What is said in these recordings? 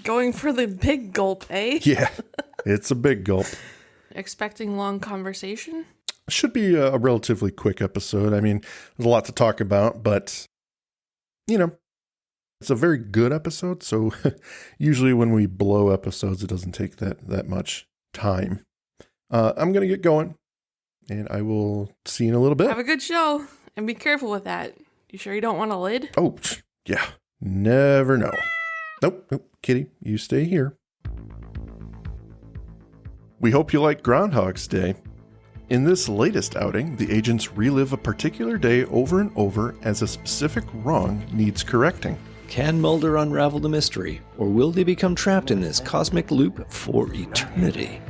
Going for the big gulp, eh? Yeah, it's a big gulp. Expecting long conversation? Should be a relatively quick episode. I mean, there's a lot to talk about, but, it's a very good episode. So usually when we blow episodes, it doesn't take that much time. I'm going to get going, and I will see you in a little bit. Have a good show, and be careful with that. You sure you don't want a lid? Oh, yeah. Never know. Nope. Kitty, you stay here. We hope you like Groundhog's Day. In this latest outing, the agents relive a particular day over and over as a specific wrong needs correcting. Can Mulder unravel the mystery, or will they become trapped in this cosmic loop for eternity?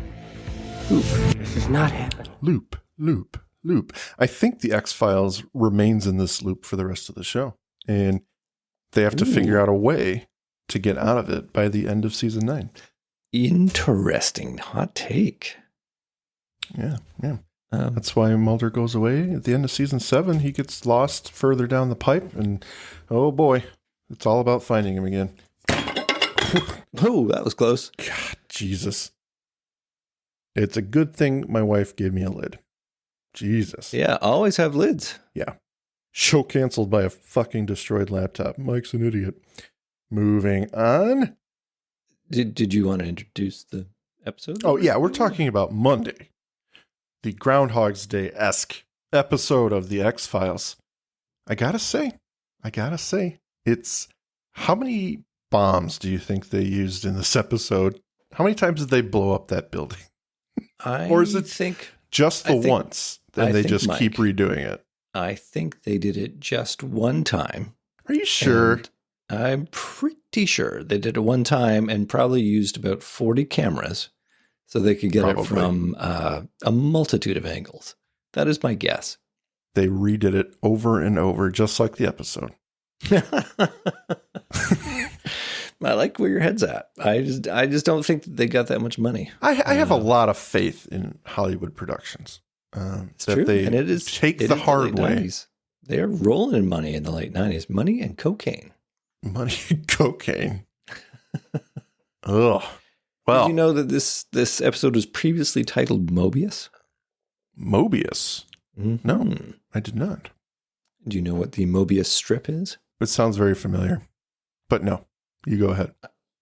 Loop. This is not happening. Loop. I think the X-Files remains in this loop for the rest of the show. And they have to figure out a way to get out of it by the end of season 9. Interesting hot take. Yeah. That's why Mulder goes away. At the end of season 7, he gets lost further down the pipe. And, oh boy, it's all about finding him again. Oh, that was close. God, Jesus. It's a good thing my wife gave me a lid. Jesus. Yeah, always have lids. Yeah. Show canceled by a fucking destroyed laptop. Mike's an idiot. Moving on. Did you want to introduce the episode? Oh, yeah. We're talking about Monday. The Groundhog's Day-esque episode of The X-Files. I gotta say, it's... How many bombs do you think they used in this episode? How many times did they blow up that building? Or is it just the once, and they just keep redoing it? I think they did it just one time. Are you sure? I'm pretty sure they did it one time and probably used about 40 cameras so they could get it from a multitude of angles. That is my guess. They redid it over and over, just like the episode. I like where your head's at. I just don't think that they got that much money. I have a lot of faith in Hollywood productions. It's that true. They and it is take the hard way. 90s. They are rolling in money in the late 90s. Money and cocaine. Money and cocaine. Ugh. Well, did you know that this episode was previously titled Mobius? Mobius? Mm-hmm. No, I did not. Do you know what the Mobius strip is? It sounds very familiar. But no, you go ahead.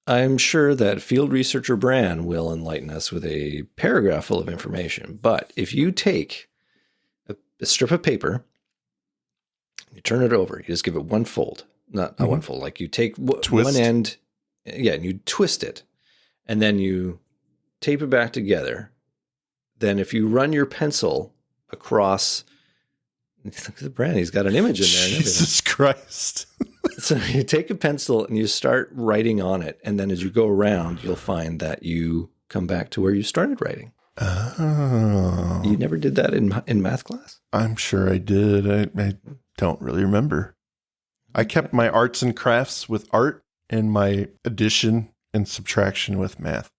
I'm sure that field researcher Bran will enlighten us with a paragraph full of information. But if you take a strip of paper, you turn it over, you just give it one fold. Not one fold. Like you take one end, and you twist it. And then you tape it back together. Then if you run your pencil across... Look at the Bran. He's got an image in there. Jesus Christ. So you take a pencil and you start writing on it. And then as you go around, you'll find that you come back to where you started writing. Oh. You never did that in math class? I'm sure I did. I don't really remember. I kept my arts and crafts with art and my addition and subtraction with math.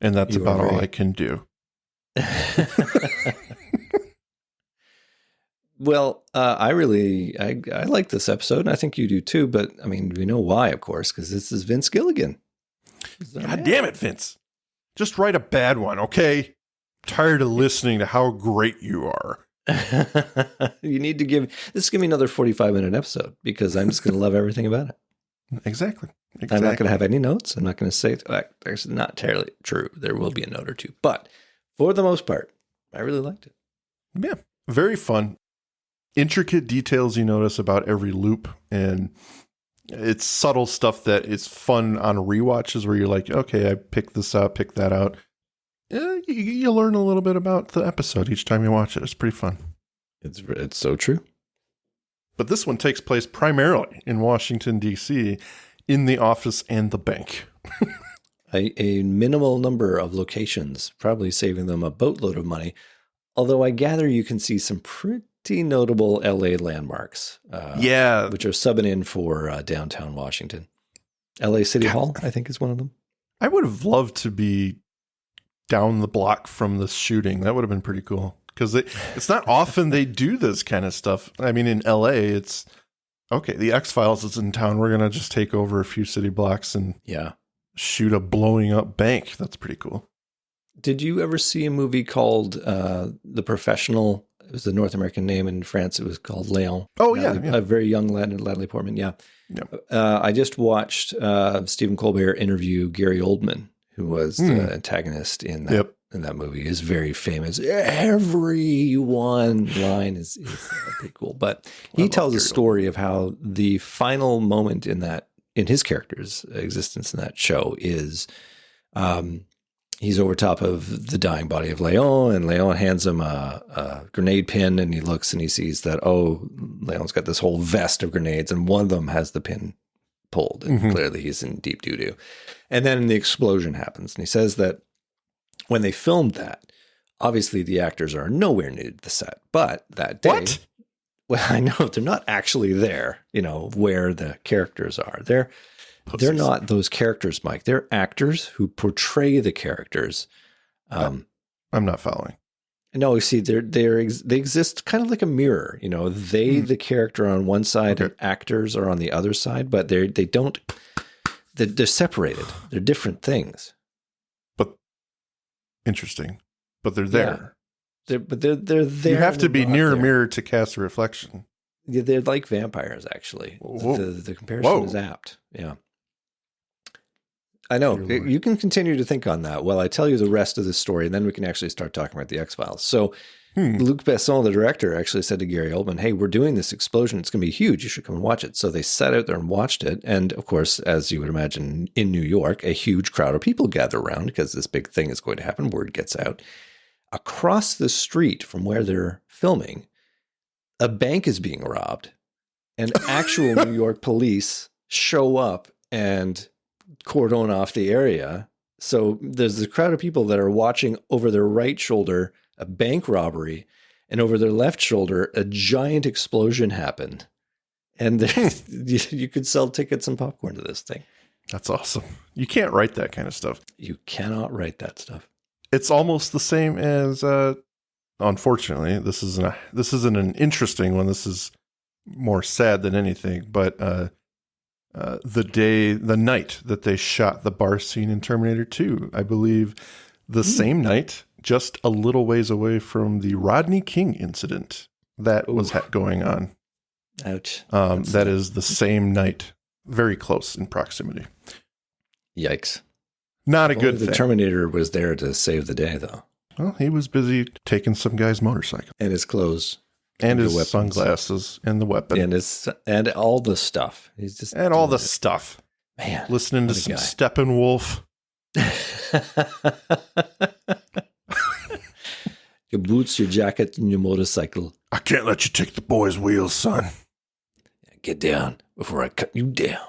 And that's about all I can do. Well, I like this episode, and I think you do too. But I mean, we know why, of course, because this is Vince Gilligan. God damn it, Vince! Just write a bad one, okay? I'm tired of listening to how great you are. You need to give me another 45-minute episode because I'm just going to love everything about it. Exactly. I'm not going to have any notes. I'm not going to say that's not entirely true. There will be a note or two, but for the most part, I really liked it. Yeah, very fun. Intricate details you notice about every loop, and it's subtle stuff that is fun on rewatches where you're like, okay, I picked this out, pick that out. You learn a little bit about the episode each time you watch it. It's pretty fun. It's so true. But this one takes place primarily in Washington, D.C., in the office and the bank. A minimal number of locations, probably saving them a boatload of money. Although I gather you can see some pretty notable LA landmarks. Which are subbing in for downtown Washington. LA City Hall, I think, is one of them. I would have loved to be down the block from this shooting. That would have been pretty cool. Because it's not often they do this kind of stuff. I mean, in LA, it's, okay, the X-Files is in town. We're going to just take over a few city blocks and shoot a blowing up bank. That's pretty cool. Did you ever see a movie called The Professional? It was the North American name. In France, it was called Léon. Oh, yeah. A very young Natalie Portman, yeah. Yep. I just watched Stephen Colbert interview Gary Oldman, who was the antagonist in that movie. Is very famous. Every one line is pretty cool. But he tells a story of how the final moment in his character's existence in that show is he's over top of the dying body of Léon, and Léon hands him a grenade pin, and he looks and he sees that, Léon's got this whole vest of grenades, and one of them has the pin pulled, and clearly he's in deep doo-doo. And then the explosion happens, and he says that when they filmed that, obviously the actors are nowhere near the set, but that day... What? Well, I know they're not actually there, where the characters are. They're not those characters, Mike. They're actors who portray the characters. I'm not following. No, see, they exist kind of like a mirror. The character on one side, and actors are on the other side, but they're separated. They're different things. But interesting. But they're there. Yeah. They're there. You have to be near a mirror to cast a reflection. Yeah, they're like vampires, actually. The comparison is apt. Yeah. I know. You can continue to think on that while I tell you the rest of the story, and then we can actually start talking about the X-Files. So Luc Besson, the director, actually said to Gary Oldman, hey, we're doing this explosion. It's going to be huge. You should come and watch it. So they sat out there and watched it. And of course, as you would imagine, in New York, a huge crowd of people gather around because this big thing is going to happen. Word gets out. Across the street from where they're filming, a bank is being robbed, and actual New York police show up and cordon off the area. So there's a crowd of people that are watching over their right shoulder a bank robbery, and over their left shoulder a giant explosion happen. And you could sell tickets and popcorn to this thing. That's awesome. You can't write that kind of stuff. You cannot write that stuff. It's almost the same as, unfortunately, this isn't an interesting one. This is more sad than anything. But the night that they shot the bar scene in Terminator 2, I believe the same night, just a little ways away from the Rodney King incident that was going on. Ouch. That is the same night, very close in proximity. Yikes. Not a good thing. The Terminator was there to save the day, though. Well, he was busy taking some guy's motorcycle. And his clothes. And his sunglasses and the weapon. And all the stuff. He's just all the stuff. Man. Listening to some Steppenwolf. Your boots, your jacket, and your motorcycle. I can't let you take the boy's wheels, son. Get down before I cut you down.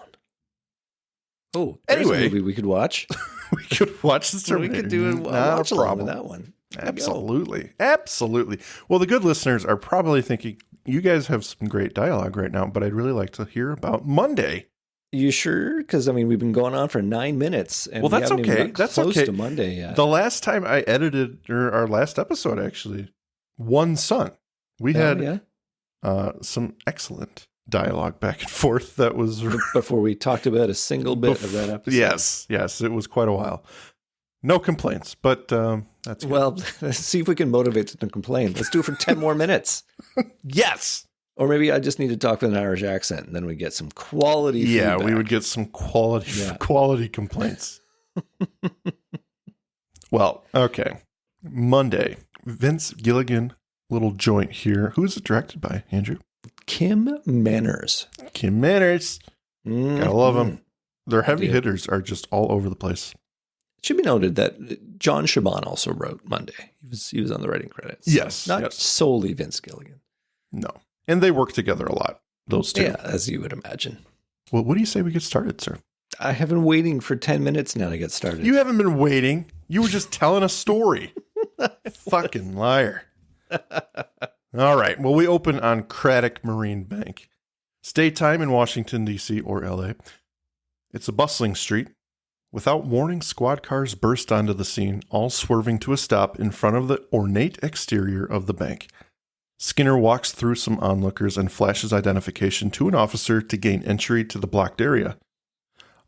Oh, anyway, a movie we could watch. We could watch the Terminator. We could do a watch along with that one. Absolutely. Absolutely. Well, the good listeners are probably thinking, you guys have some great dialogue right now, but I'd really like to hear about Monday. You sure? Because, we've been going on for 9 minutes. And that's okay. That's close to Monday yet. The last time I edited, or our last episode, actually, one son. We had some excellent dialogue back and forth that was... Before we talked about a single bit of that episode. Yes. It was quite a while. No complaints, but that's good. Well, let's see if we can motivate them to complain. Let's do it for 10 more minutes. Yes. Or maybe I just need to talk with an Irish accent, and then we get some quality feedback. We would get some quality complaints. Well, okay. Monday. Vince Gilligan, little joint here. Who is it directed by, Andrew? Kim Manners. Mm-hmm. Gotta love them. Their heavy hitters are just all over the place. It should be noted that John Shaban also wrote Monday. He was on the writing credits. Yes. Not solely Vince Gilligan. No. And they work together a lot, those two. Yeah, as you would imagine. Well, what do you say we get started, sir? I have been waiting for 10 minutes now to get started. You haven't been waiting. You were just telling a story. Fucking liar. All right. Well, we open on Craddock Marine Bank. State time in Washington, D.C. or L.A. It's a bustling street. Without warning, squad cars burst onto the scene, all swerving to a stop in front of the ornate exterior of the bank. Skinner walks through some onlookers and flashes identification to an officer to gain entry to the blocked area.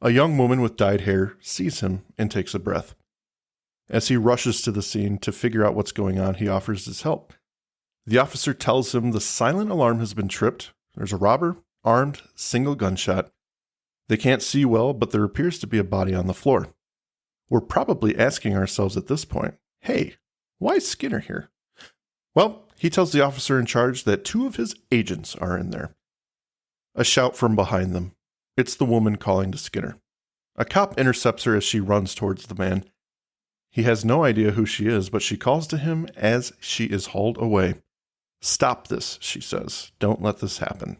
A young woman with dyed hair sees him and takes a breath. As he rushes to the scene to figure out what's going on, he offers his help. The officer tells him the silent alarm has been tripped. There's a robber, armed, single gunshot. They can't see well, but there appears to be a body on the floor. We're probably asking ourselves at this point, hey, why is Skinner here? Well, he tells the officer in charge that 2 of his agents are in there. A shout from behind them. It's the woman calling to Skinner. A cop intercepts her as she runs towards the man. He has no idea who she is, but she calls to him as she is hauled away. Stop this, she says. Don't let this happen.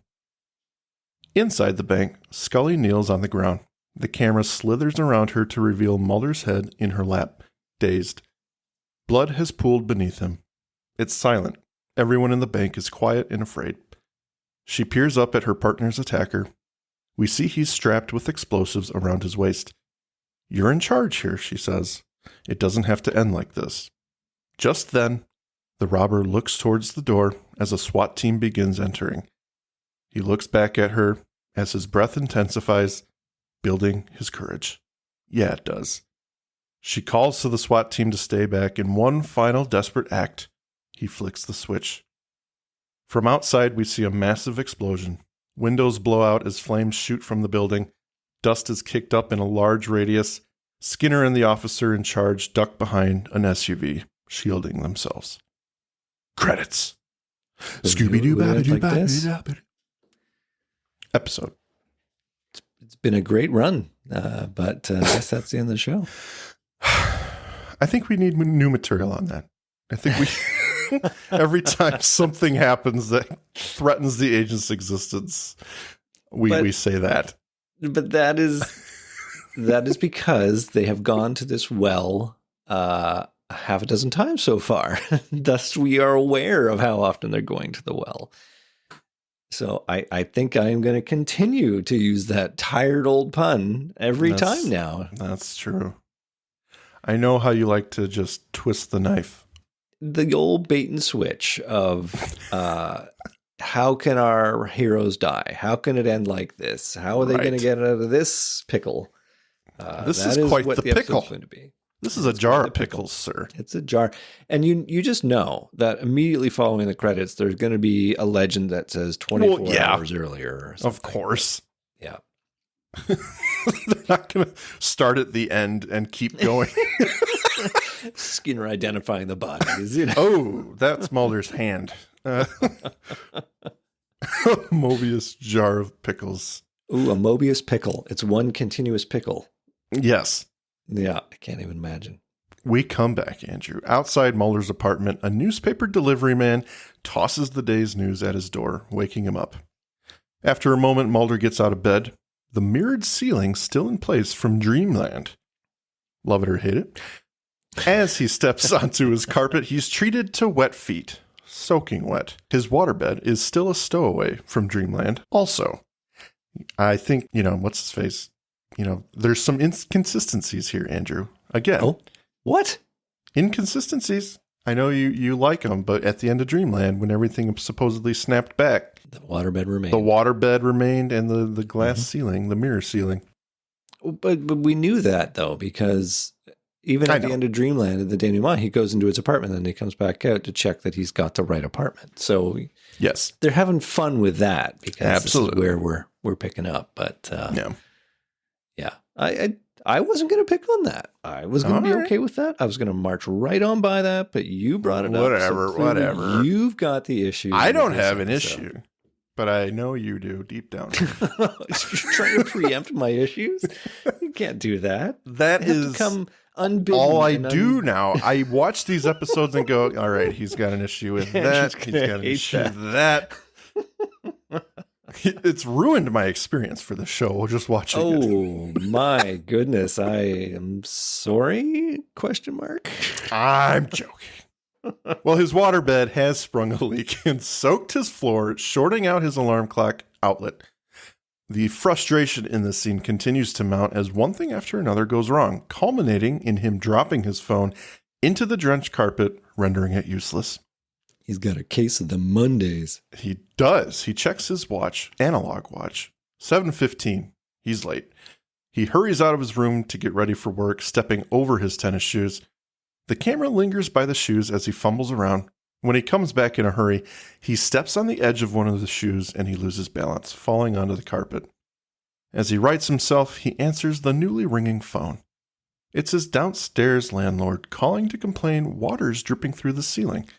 Inside the bank, Scully kneels on the ground. The camera slithers around her to reveal Mulder's head in her lap, dazed. Blood has pooled beneath him. It's silent. Everyone in the bank is quiet and afraid. She peers up at her partner's attacker. We see he's strapped with explosives around his waist. You're in charge here, she says. It doesn't have to end like this. Just then, the robber looks towards the door as a SWAT team begins entering. He looks back at her as his breath intensifies, building his courage. Yeah, it does. She calls to the SWAT team to stay back. In one final desperate act, he flicks the switch. From outside, we see a massive explosion. Windows blow out as flames shoot from the building. Dust is kicked up in a large radius. Skinner and the officer in charge duck behind an SUV, shielding themselves. Credits. Scooby-Doo. Episode. It's been a great run, but I guess that's the end of the show. I think we need new material on that. I think we, every time something happens that threatens the agent's existence, we say that. But that is because they have gone to this well half a dozen times so far. Thus, we are aware of how often they're going to the well. So I think I'm going to continue to use that tired old pun every time now. That's true. I know how you like to just twist the knife. The old bait and switch of how can our heroes die? How can it end like this? How are they going to get out of this pickle? This is quite the pickle. Going to be. This is a jar of pickles, sir. It's a jar. And you just know that immediately following the credits, there's going to be a legend that says 24 hours earlier. Or something. Of course. Yeah. They're not going to start at the end and keep going. Skinner identifying the bodies. You know? Oh, that's Mulder's hand. Mobius jar of pickles. Ooh, a Mobius pickle. It's one continuous pickle. Yes. Yeah, I can't even imagine. We come back, Andrew. Outside Mulder's apartment, a newspaper delivery man tosses the day's news at his door, waking him up. After a moment, Mulder gets out of bed. The mirrored ceiling still in place from Dreamland. Love it or hate it. As he steps onto his carpet, he's treated to wet feet. Soaking wet. His waterbed is still a stowaway from Dreamland. Also, I think, what's his face? There's some inconsistencies here, Andrew. Again. Oh, what? Inconsistencies. I know you like them, but at the end of Dreamland, when everything supposedly snapped back, the waterbed remained. The waterbed remained and the glass ceiling, the mirror ceiling. But we knew that, though, because even at the end of Dreamland, in the denouement, he goes into his apartment and then he comes back out to check that he's got the right apartment. So yes, they're having fun with that because absolutely this is where we're picking up. But yeah, I wasn't going to pick on that. I was going to be okay with that. I was going to march right on by that, but you brought it up. Whatever. You've got the issue. I don't have an issue, but I know you do deep down. You're trying to preempt my issues? You can't do that. That is come unbidden. All I do now. I watch these episodes and go, all right, he's got an issue with that. He's got an issue with that. It's ruined my experience for the show just watching it. Oh my goodness. I am sorry? ? I'm joking. Well, his waterbed has sprung a leak and soaked his floor, shorting out his alarm clock outlet. The frustration in this scene continues to mount as one thing after another goes wrong, culminating in him dropping his phone into the drenched carpet, rendering it useless. He's got a case of the Mondays. He does. He checks his watch, analog watch. 7:15. He's late. He hurries out of his room to get ready for work, stepping over his tennis shoes. The camera lingers by the shoes as he fumbles around. When he comes back in a hurry, he steps on the edge of one of the shoes and he loses balance, falling onto the carpet. As he rights himself, he answers the newly ringing phone. It's his downstairs landlord calling to complain water's dripping through the ceiling.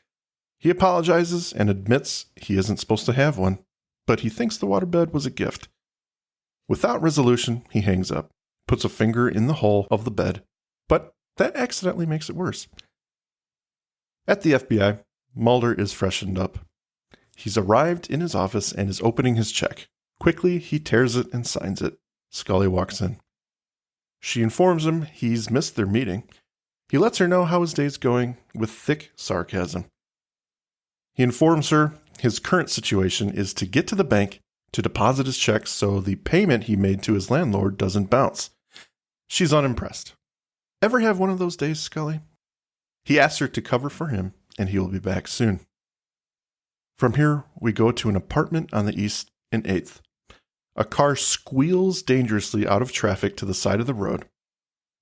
He apologizes and admits he isn't supposed to have one, but he thinks the waterbed was a gift. Without resolution, he hangs up, puts a finger in the hole of the bed, but that accidentally makes it worse. At the FBI, Mulder is freshened up. He's arrived in his office and is opening his check. Quickly, he tears it and signs it. Scully walks in. She informs him he's missed their meeting. He lets her know how his day's going with thick sarcasm. He informs her his current situation is to get to the bank to deposit his check so the payment he made to his landlord doesn't bounce. She's unimpressed. Ever have one of those days, Scully? He asks her to cover for him, and he will be back soon. From here, we go to an apartment on the East and 8th. A car squeals dangerously out of traffic to the side of the road.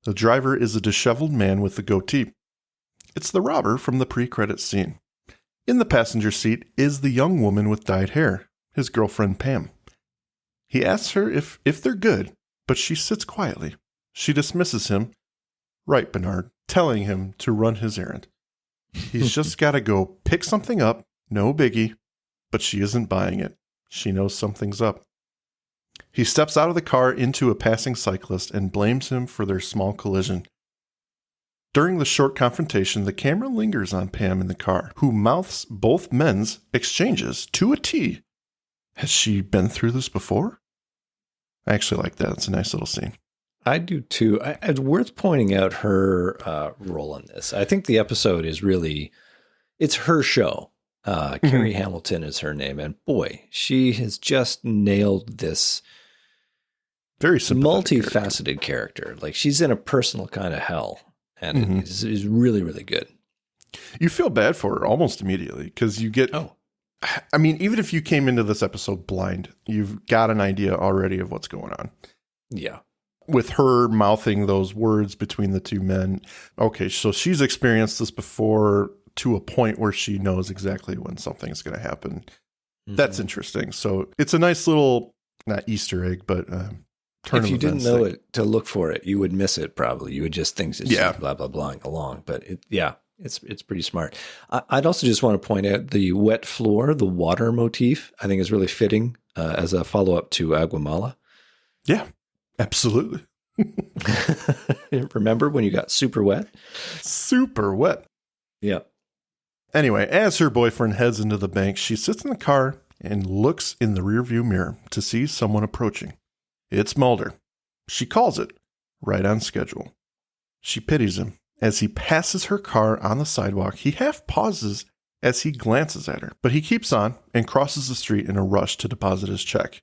The driver is a disheveled man with a goatee. It's the robber from the pre-credits scene. In the passenger seat is the young woman with dyed hair, his girlfriend Pam. He asks her if they're good, but she sits quietly. She dismisses him. Right, Bernard, telling him to run his errand. He's just got to go pick something up, no biggie, but she isn't buying it. She knows something's up. He steps out of the car into a passing cyclist and blames him for their small collision. During the short confrontation, the camera lingers on Pam in the car, who mouths both men's exchanges to a T. Has she been through this before? I actually like that. It's a nice little scene. I do too. It's worth pointing out her role in this. I think the episode is really, it's her show. Carrie Hamilton is her name. And boy, she has just nailed this very multifaceted character. Like she's in a personal kind of hell. And it is really, really good. You feel bad for her almost immediately because you get, I mean, even if you came into this episode blind, you've got an idea already of what's going on. Yeah. With her mouthing those words between the two men. Okay, so she's experienced this before to a point where she knows exactly when something's going to happen. That's interesting. So it's a nice little, not Easter egg, but if you didn't know it to look for it, you would miss it probably. You would just think it's blah, blah, blah along. But it's pretty smart. I'd also just want to point out the wet floor, the water motif, I think is really fitting as a follow-up to Aguamala. Yeah, absolutely. Remember when you got super wet? Super wet. Yeah. Anyway, as her boyfriend heads into the bank, she sits in the car and looks in the rearview mirror to see someone approaching. It's Mulder. She calls it, right on schedule. She pities him. As he passes her car on the sidewalk, he half pauses as he glances at her, but he keeps on and crosses the street in a rush to deposit his check.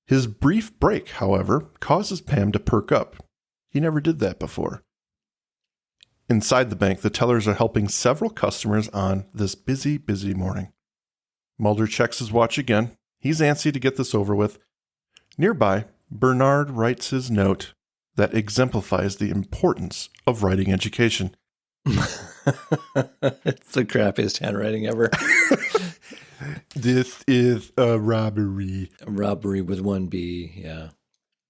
His brief break, however, causes Pam to perk up. He never did that before. Inside the bank, the tellers are helping several customers on this busy, busy morning. Mulder checks his watch again. He's antsy to get this over with. Nearby, Bernard writes his note that exemplifies the importance of writing education. It's the crappiest handwriting ever. This is a robbery. A robbery with one B, yeah.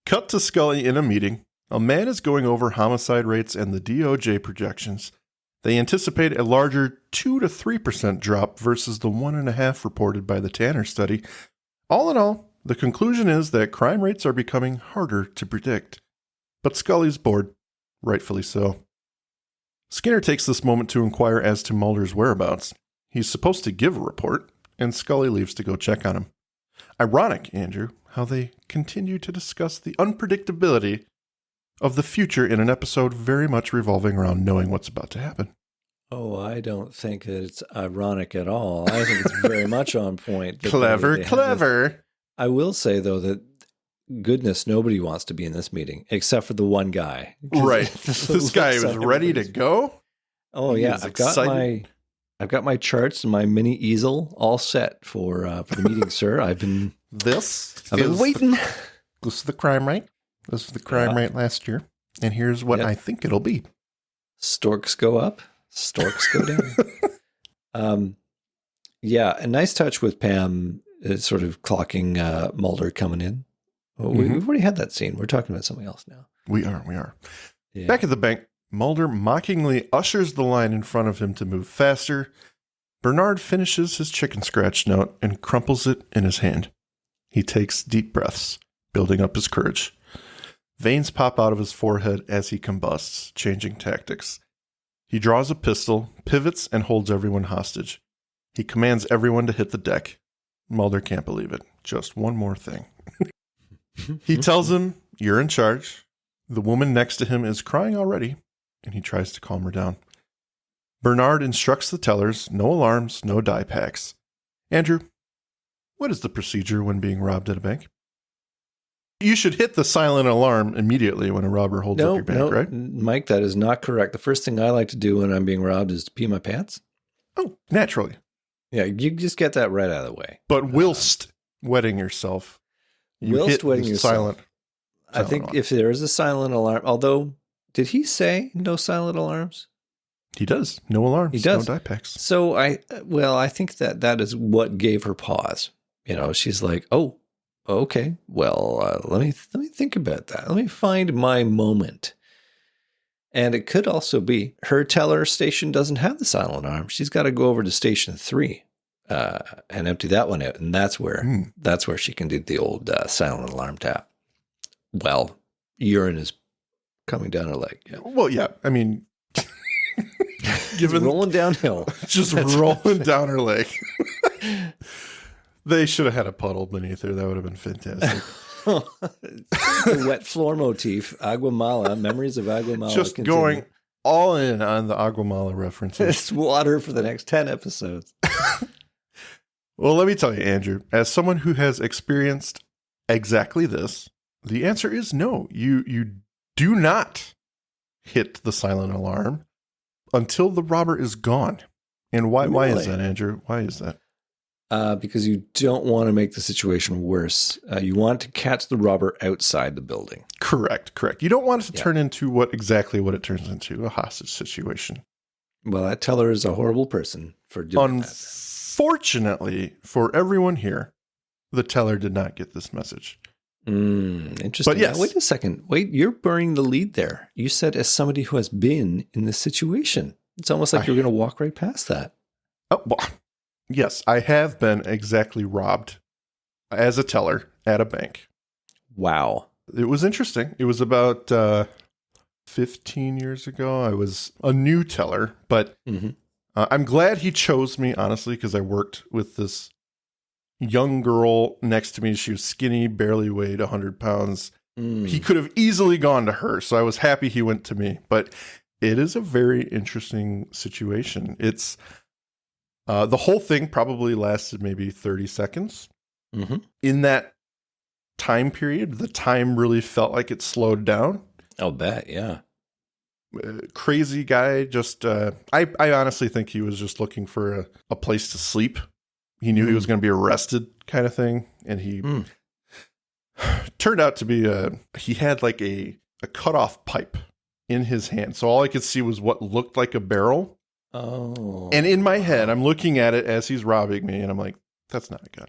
Cut to Scully in a meeting. A man is going over homicide rates and the DOJ projections. They anticipate a larger 2 to 3% drop versus the 1.5% reported by the Tanner study. All in all, the conclusion is that crime rates are becoming harder to predict. But Scully's bored, rightfully so. Skinner takes this moment to inquire as to Mulder's whereabouts. He's supposed to give a report, and Scully leaves to go check on him. Ironic, Andrew, how they continue to discuss the unpredictability of the future in an episode very much revolving around knowing what's about to happen. Oh, I don't think that it's ironic at all. I think it's very much on point. Clever. I will say, though, that goodness, nobody wants to be in this meeting except for the one guy. Right. This guy was ready to go. Oh, yeah. I've got my charts and my mini easel all set for the meeting, sir. I've been waiting. This is the crime rate. This was the crime rate last year. And here's what I think it'll be. Storks go up, storks go down. A nice touch with Pam sort of clocking Mulder coming in. Well, we've already had that scene. We're talking about something else now. We are. Yeah. Back at the bank, Mulder mockingly ushers the line in front of him to move faster. Bernard finishes his chicken scratch note and crumples it in his hand. He takes deep breaths, building up his courage. Veins pop out of his forehead as he combusts, changing tactics. He draws a pistol, pivots, and holds everyone hostage. He commands everyone to hit the deck. Mulder can't believe it. Just one more thing. He tells him, "You're in charge." The woman next to him is crying already, and he tries to calm her down. Bernard instructs the tellers, no alarms, no die packs. Andrew, what is the procedure when being robbed at a bank? You should hit the silent alarm immediately when a robber holds up your bank, right? Mike, that is not correct. The first thing I like to do when I'm being robbed is to pee my pants. Oh, naturally. Yeah, you just get that right out of the way. But whilst wetting yourself, you hit the silent I think alarm. if there is a silent alarm, although, did he say no silent alarms? He does. No alarms. He does. No die packs. So I think that is what gave her pause. She's like, oh, okay, well, let me think about that. Let me find my moment. And it could also be her teller station doesn't have the silent alarm. She's got to go over to station 3 and empty that one out. And that's where she can do the old silent alarm tap. Well, urine is coming down her leg. Yeah. Well, yeah. I mean, rolling downhill. Just rolling down her leg. They should have had a puddle beneath her. That would have been fantastic. The wet floor motif, Aguamala, memories of Aguamala. Just going all in on the Aguamala references. It's water for the next 10 episodes. Well, let me tell you, Andrew, as someone who has experienced exactly this, the answer is no. You do not hit the silent alarm until the robber is gone. And why is that, Andrew? Why is that? Because you don't want to make the situation worse. You want to catch the robber outside the building. Correct. You don't want it to turn into what it turns into, a hostage situation. Well, that teller is a horrible person for doing that. Unfortunately, for everyone here, the teller did not get this message. Interesting. But yes. Now, wait a second. Wait, you're burying the lead there. You said as somebody who has been in this situation. It's almost like you're going to walk right past that. Oh, well, yes, I have been exactly robbed as a teller at a bank. Wow. It was interesting. It was about 15 years ago. I was a new teller, but I'm glad he chose me, honestly, because I worked with this young girl next to me. She was skinny, barely weighed 100 pounds. He could have easily gone to her, so I was happy he went to me. But it is a very interesting situation. It's the whole thing probably lasted maybe 30 seconds. In that time period, the time really felt like it slowed down. I'll bet, yeah. Crazy guy. Just I honestly think he was just looking for a place to sleep. He knew he was going to be arrested, kind of thing, and he turned out to be he had like a cutoff pipe in his hand, so all I could see was what looked like a barrel. Oh. And in my head, I'm looking at it as he's robbing me, and I'm like, that's not a gun.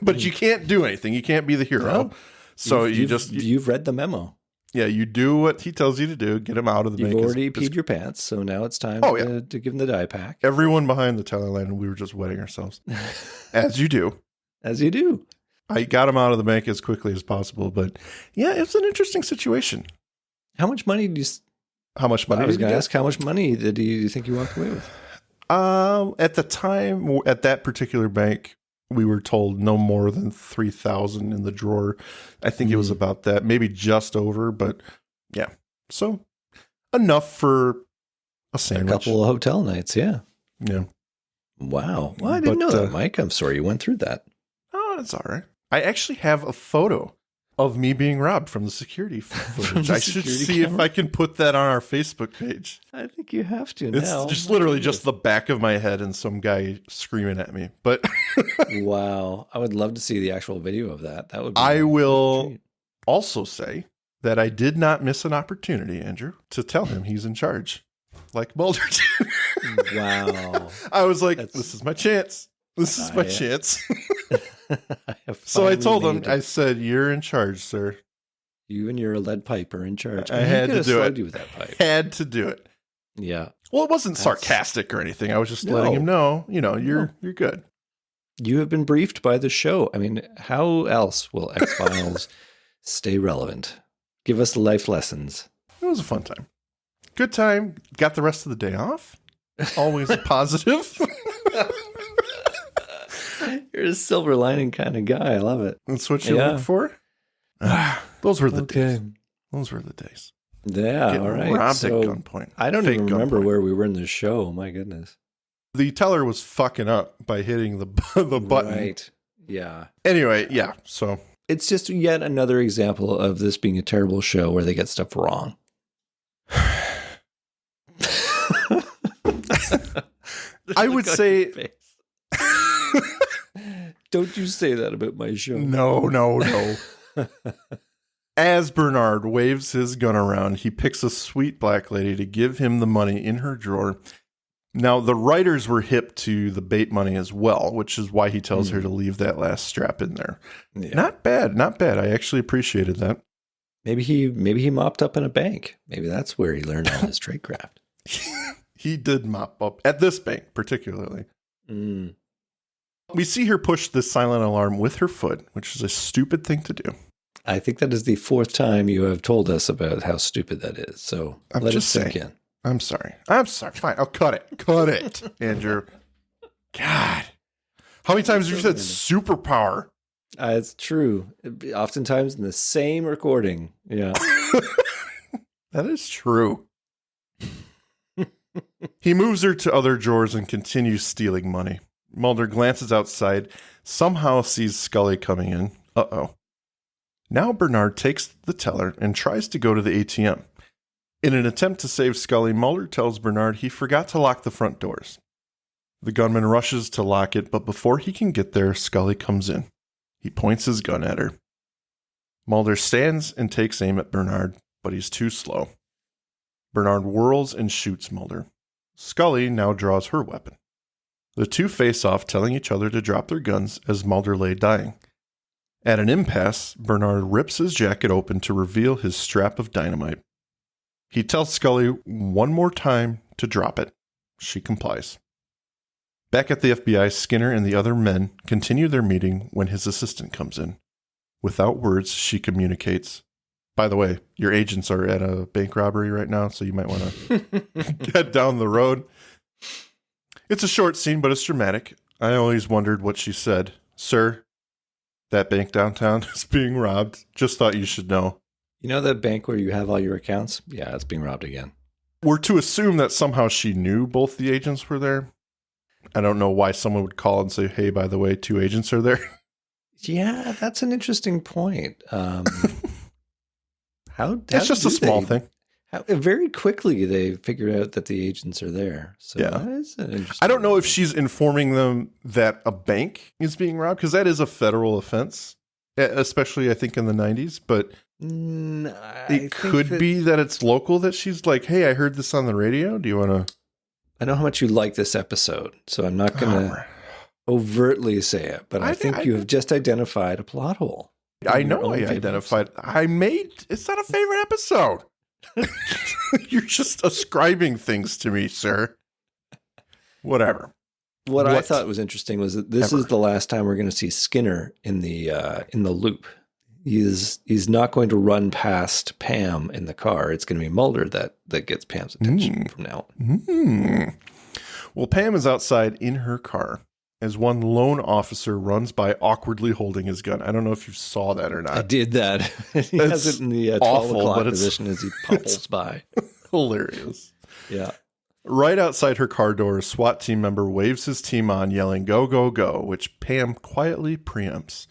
But you can't do anything. You can't be the hero. No. So you've read the memo. Yeah, you do what he tells you to do. Get him out of the bank. You've already peed your pants, so now it's time to give him the die pack. Everyone behind the teller line, and we were just wetting ourselves. As you do. As you do. I got him out of the bank as quickly as possible, but yeah, it's an interesting situation. How much money did you... How much money? I was going to ask, how much money did you think you walked away with? At the time, at that particular bank, we were told no more than $3,000 in the drawer. I think it was about that, maybe just over, but yeah. So enough for a sandwich. A couple of hotel nights, yeah. Yeah. Wow. Well, I didn't know that, Mike. I'm sorry you went through that. Oh, it's all right. I actually have a photo of me being robbed from the security footage. I should see if I can put that on our Facebook page. I think you have to now. It's just literally just the back of my head and some guy screaming at me. But wow. I would love to see the actual video of that. That would be I will also say that I did not miss an opportunity, Andrew, to tell him he's in charge, like Mulder did. Wow. I was like, this is my chance. This is my chance. So I told him, I said, you're in charge, sir. You and your lead pipe are in charge. I had to do it. You with that pipe. Had to do it. Yeah. Well, it wasn't sarcastic or anything. I was just letting him know, you're good. You have been briefed by the show. I mean, how else will X-Files stay relevant? Give us life lessons. It was a fun time. Good time. Got the rest of the day off. Always a positive. You're a silver lining kind of guy. I love it. That's what you look for? Those were the days. Those were the days. Yeah, Getting all right. robbed at gunpoint. I don't even remember where we were in the show. My goodness. The teller was fucking up by hitting the button. Right. Yeah. Anyway, yeah. So it's just yet another example of this being a terrible show where they get stuff wrong. I would say... Don't you say that about my show. No. As Bernard waves his gun around, he picks a sweet black lady to give him the money in her drawer. Now, the writers were hip to the bait money as well, which is why he tells her to leave that last strap in there. Yeah. Not bad. I actually appreciated that. Maybe he mopped up in a bank. Maybe that's where he learned all his tradecraft. He did mop up at this bank, particularly. Mm. We see her push the silent alarm with her foot, which is a stupid thing to do. I think that is the fourth time you have told us about how stupid that is. So let it sink in. I'm sorry. Fine. I'll cut it. Cut it, Andrew. God. How many times have you said superpower? It's true. Oftentimes in the same recording. Yeah. That is true. He moves her to other drawers and continues stealing money. Mulder glances outside, somehow sees Scully coming in. Uh-oh. Now Bernard takes the teller and tries to go to the ATM. In an attempt to save Scully, Mulder tells Bernard he forgot to lock the front doors. The gunman rushes to lock it, but before he can get there, Scully comes in. He points his gun at her. Mulder stands and takes aim at Bernard, but he's too slow. Bernard whirls and shoots Mulder. Scully now draws her weapon. The two face off, telling each other to drop their guns as Mulder lay dying. At an impasse, Bernard rips his jacket open to reveal his strap of dynamite. He tells Scully one more time to drop it. She complies. Back at the FBI, Skinner and the other men continue their meeting when his assistant comes in. Without words, she communicates. By the way, your agents are at a bank robbery right now, so you might want to get down the road. It's a short scene, but it's dramatic. I always wondered what she said. Sir, that bank downtown is being robbed. Just thought you should know. You know that bank where you have all your accounts? Yeah, it's being robbed again. We're to assume that somehow she knew both the agents were there. I don't know why someone would call and say, hey, by the way, 2 agents are there. Yeah, that's an interesting point. It's just a small thing. Very quickly, they figured out that the agents are there. So yeah. That is an interesting I don't know if she's informing them that a bank is being robbed, because that is a federal offense, especially, I think, in the 90s. But it could be that it's local, that she's like, hey, I heard this on the radio. Do you want to... I know how much you like this episode, so I'm not going to overtly say it, but I think you have just identified a plot hole. I know I identified. It's not a favorite episode. You're just ascribing things to me, sir. Whatever. What I thought was interesting was that this is the last time we're going to see Skinner in the loop. He's not going to run past Pam in the car. It's going to be Mulder that gets Pam's attention from now on. Well, Pam is outside in her car as one lone officer runs by awkwardly holding his gun. I don't know if you saw that or not. I did that. He has it in the 12 o'clock position as he popples by. Hilarious. Yeah. Right outside her car door, a SWAT team member waves his team on, yelling, go, go, go, which Pam quietly preempts.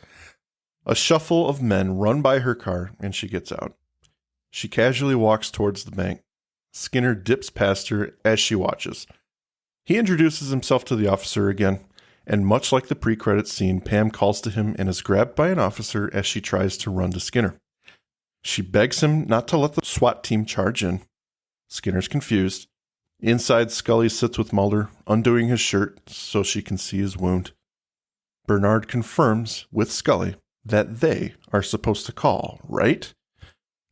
A shuffle of men run by her car, and she gets out. She casually walks towards the bank. Skinner dips past her as she watches. He introduces himself to the officer again, and much like the pre-credits scene, Pam calls to him and is grabbed by an officer as she tries to run to Skinner. She begs him not to let the SWAT team charge in. Skinner's confused. Inside, Scully sits with Mulder, undoing his shirt so she can see his wound. Bernard confirms with Scully that they are supposed to call, right?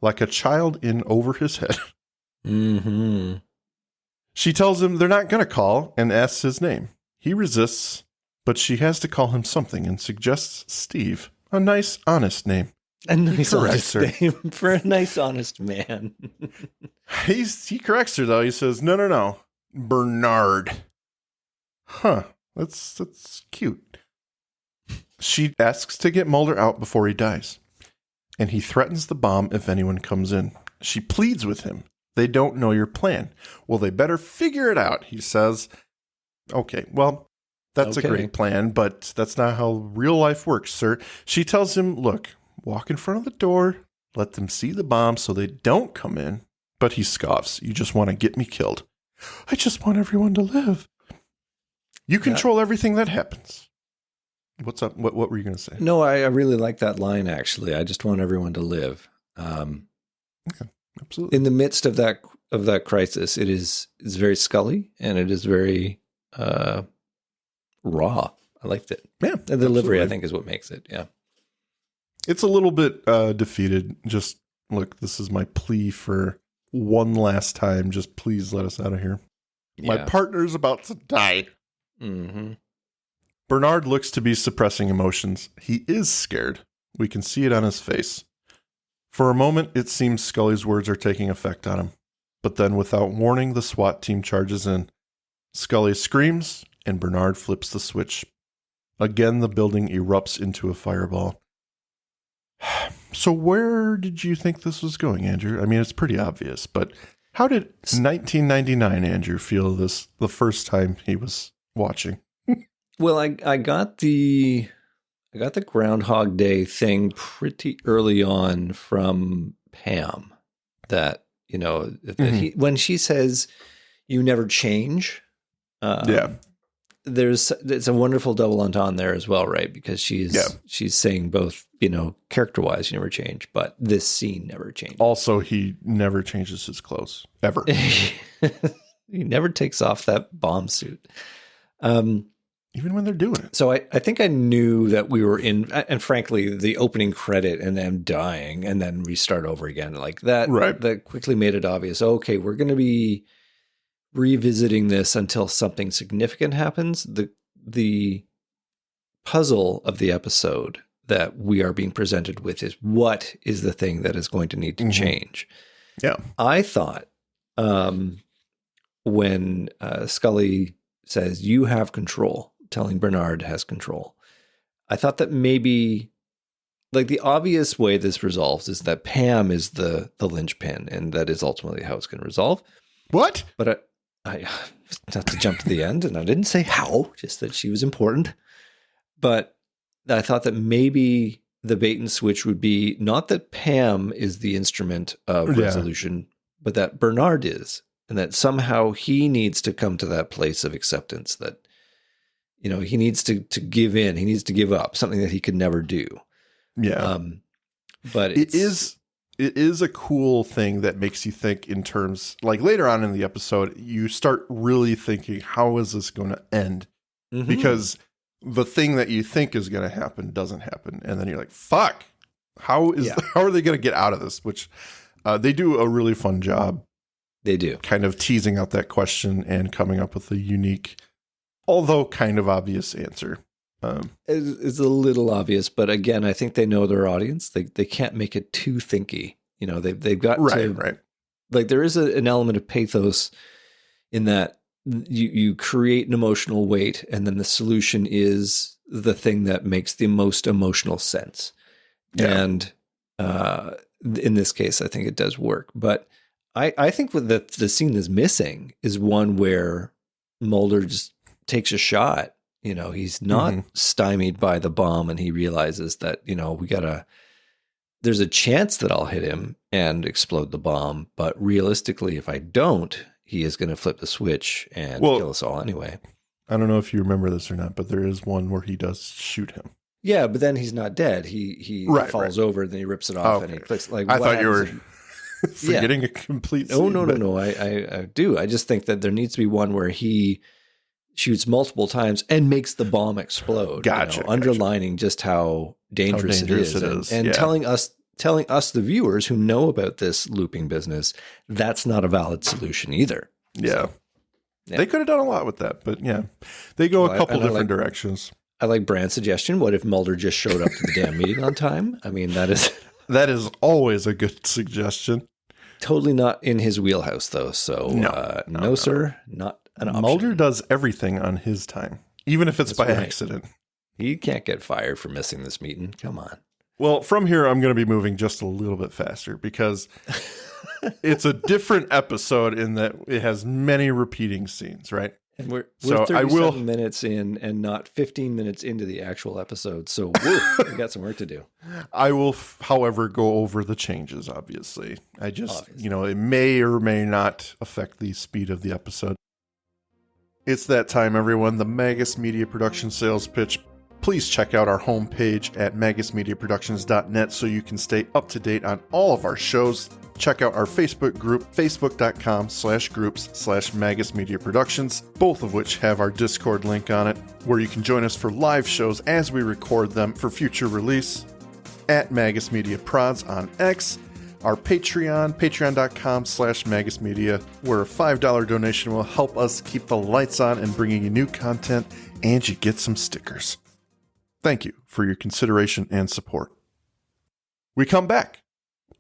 Like a child in over his head. Mm-hmm. She tells him they're not going to call and asks his name. He resists, but she has to call him something and suggests Steve, a nice, honest name. A nice, honest her. name for a nice, honest man. He corrects her, though. He says, no, Bernard. Huh, that's cute. She asks to get Mulder out before he dies, and he threatens the bomb if anyone comes in. She pleads with him. They don't know your plan. Well, they better figure it out, he says. Okay, well, that's a great plan, but that's not how real life works, sir. She tells him, look, walk in front of the door, let them see the bomb so they don't come in. But he scoffs. You just want to get me killed. I just want everyone to live. You control everything that happens. What's up? What were you going to say? No, I really like that line, actually. I just want everyone to live. Okay, absolutely. In the midst of that crisis, it's very Scully, and it is very raw. I liked it. Yeah. The delivery, I think, is what makes it. Yeah. It's a little bit defeated. Just, look, this is my plea for one last time. Just please let us out of here. My partner's about to die. Mm-hmm. Bernard looks to be suppressing emotions. He is scared. We can see it on his face. For a moment, it seems Scully's words are taking effect on him. But then, without warning, the SWAT team charges in. Scully screams, and Bernard flips the switch. Again, the building erupts into a fireball. So where did you think this was going, Andrew? I mean, it's pretty obvious, but how did 1999 Andrew feel this the first time he was watching? Well, I got the Groundhog Day thing pretty early on from Pam. That when she says you never change, it's a wonderful double entendre there as well, right? Because she's saying both, character-wise, you never change, but this scene never changes. Also, he never changes his clothes, ever. He never takes off that bomb suit. Even when they're doing it. So I think I knew that we were in, and frankly, the opening credit and them dying and then we start over again like that. Right. That quickly made it obvious. Okay, we're going to be revisiting this until something significant happens. The puzzle of the episode that we are being presented with is what is the thing that is going to need to change. Yeah. I thought when Scully says, you have control, telling Bernard has control, I thought that maybe like the obvious way this resolves is that Pam is the linchpin, and that is ultimately how it's going to resolve. What? But I have to jump to the end, and I didn't say how, just that she was important. But I thought that maybe the bait and switch would be not that Pam is the instrument of resolution, but that Bernard is, and that somehow he needs to come to that place of acceptance that, he needs to give in, he needs to give up, something that he could never do. Yeah. But it is a cool thing that makes you think in terms, like later on in the episode, you start really thinking, how is this going to end? Mm-hmm. Because the thing that you think is going to happen doesn't happen. And then you're like, fuck, how are they going to get out of this? Which they do a really fun job. They do. Kind of teasing out that question and coming up with a unique, although kind of obvious answer. It's a little obvious, but again, I think they know their audience. They can't make it too thinky. They've got right. Like there is an element of pathos in that you create an emotional weight, and then the solution is the thing that makes the most emotional sense. Yeah. And in this case, I think it does work. But I think what the scene is missing is one where Mulder just takes a shot. He's not stymied by the bomb, and he realizes that, there's a chance that I'll hit him and explode the bomb. But realistically, if I don't, he is going to flip the switch and kill us all anyway. I don't know if you remember this or not, but there is one where he does shoot him. Yeah, but then he's not dead. He falls over, and then he rips it off, and he clicks. Like, I what thought you were happens forgetting a complete No, scene, no, but- no. I do. I just think that there needs to be one where he shoots multiple times and makes the bomb explode. Gotcha. Underlining just how dangerous, it is. And yeah. telling us, the viewers who know about this looping business, that's not a valid solution either. Yeah. So, yeah. They could have done a lot with that, but yeah, they go a couple different directions. I like Brand's suggestion. What if Mulder just showed up to the damn meeting on time? I mean, that is always a good suggestion. Totally not in his wheelhouse, though. So no, sir, not an option. Mulder does everything on his time, even if it's by accident. He can't get fired for missing this meeting. Come on. Well, from here, I'm going to be moving just a little bit faster because it's a different episode in that it has many repeating scenes, right? And we're So 37 minutes in and not 15 minutes into the actual episode. So we got some work to do. I will, however, go over the changes, obviously. I just, it may or may not affect the speed of the episode. It's that time, everyone. The Magus Media Production sales pitch. Please check out our homepage at magusmediaproductions.net so you can stay up to date on all of our shows. Check out our Facebook group, facebook.com/groups/Magus Media Productions, both of which have our Discord link on it, where you can join us for live shows as we record them for future release. At Magus Media Prods on X, our Patreon, patreon.com/Magus Media, where a $5 donation will help us keep the lights on and bringing you new content, and you get some stickers. Thank you for your consideration and support. We come back.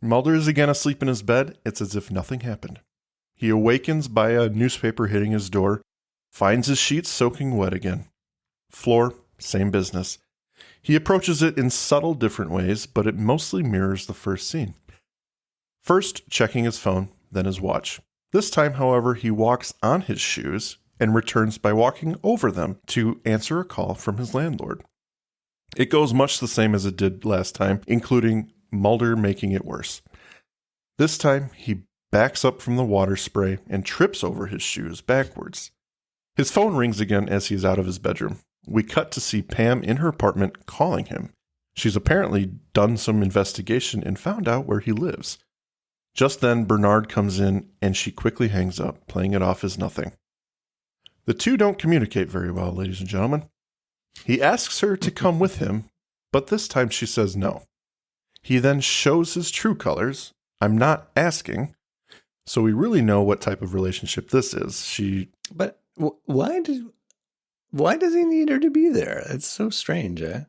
Mulder is again asleep in his bed. It's as if nothing happened. He awakens by a newspaper hitting his door, finds his sheets soaking wet again. Floor, same business. He approaches it in subtle different ways, but it mostly mirrors the first scene. First, checking his phone, then his watch. This time, however, he walks on his shoes and returns by walking over them to answer a call from his landlord. It goes much the same as it did last time, including Mulder making it worse. This time, he backs up from the water spray and trips over his shoes backwards. His phone rings again as he's out of his bedroom. We cut to see Pam in her apartment calling him. She's apparently done some investigation and found out where he lives. Just then, Bernard comes in and she quickly hangs up, playing it off as nothing. The two don't communicate very well, ladies and gentlemen. He asks her to come with him, but this time she says no. He then shows his true colors. I'm not asking. So we really know what type of relationship this is. But why does he need her to be there? It's so strange, eh?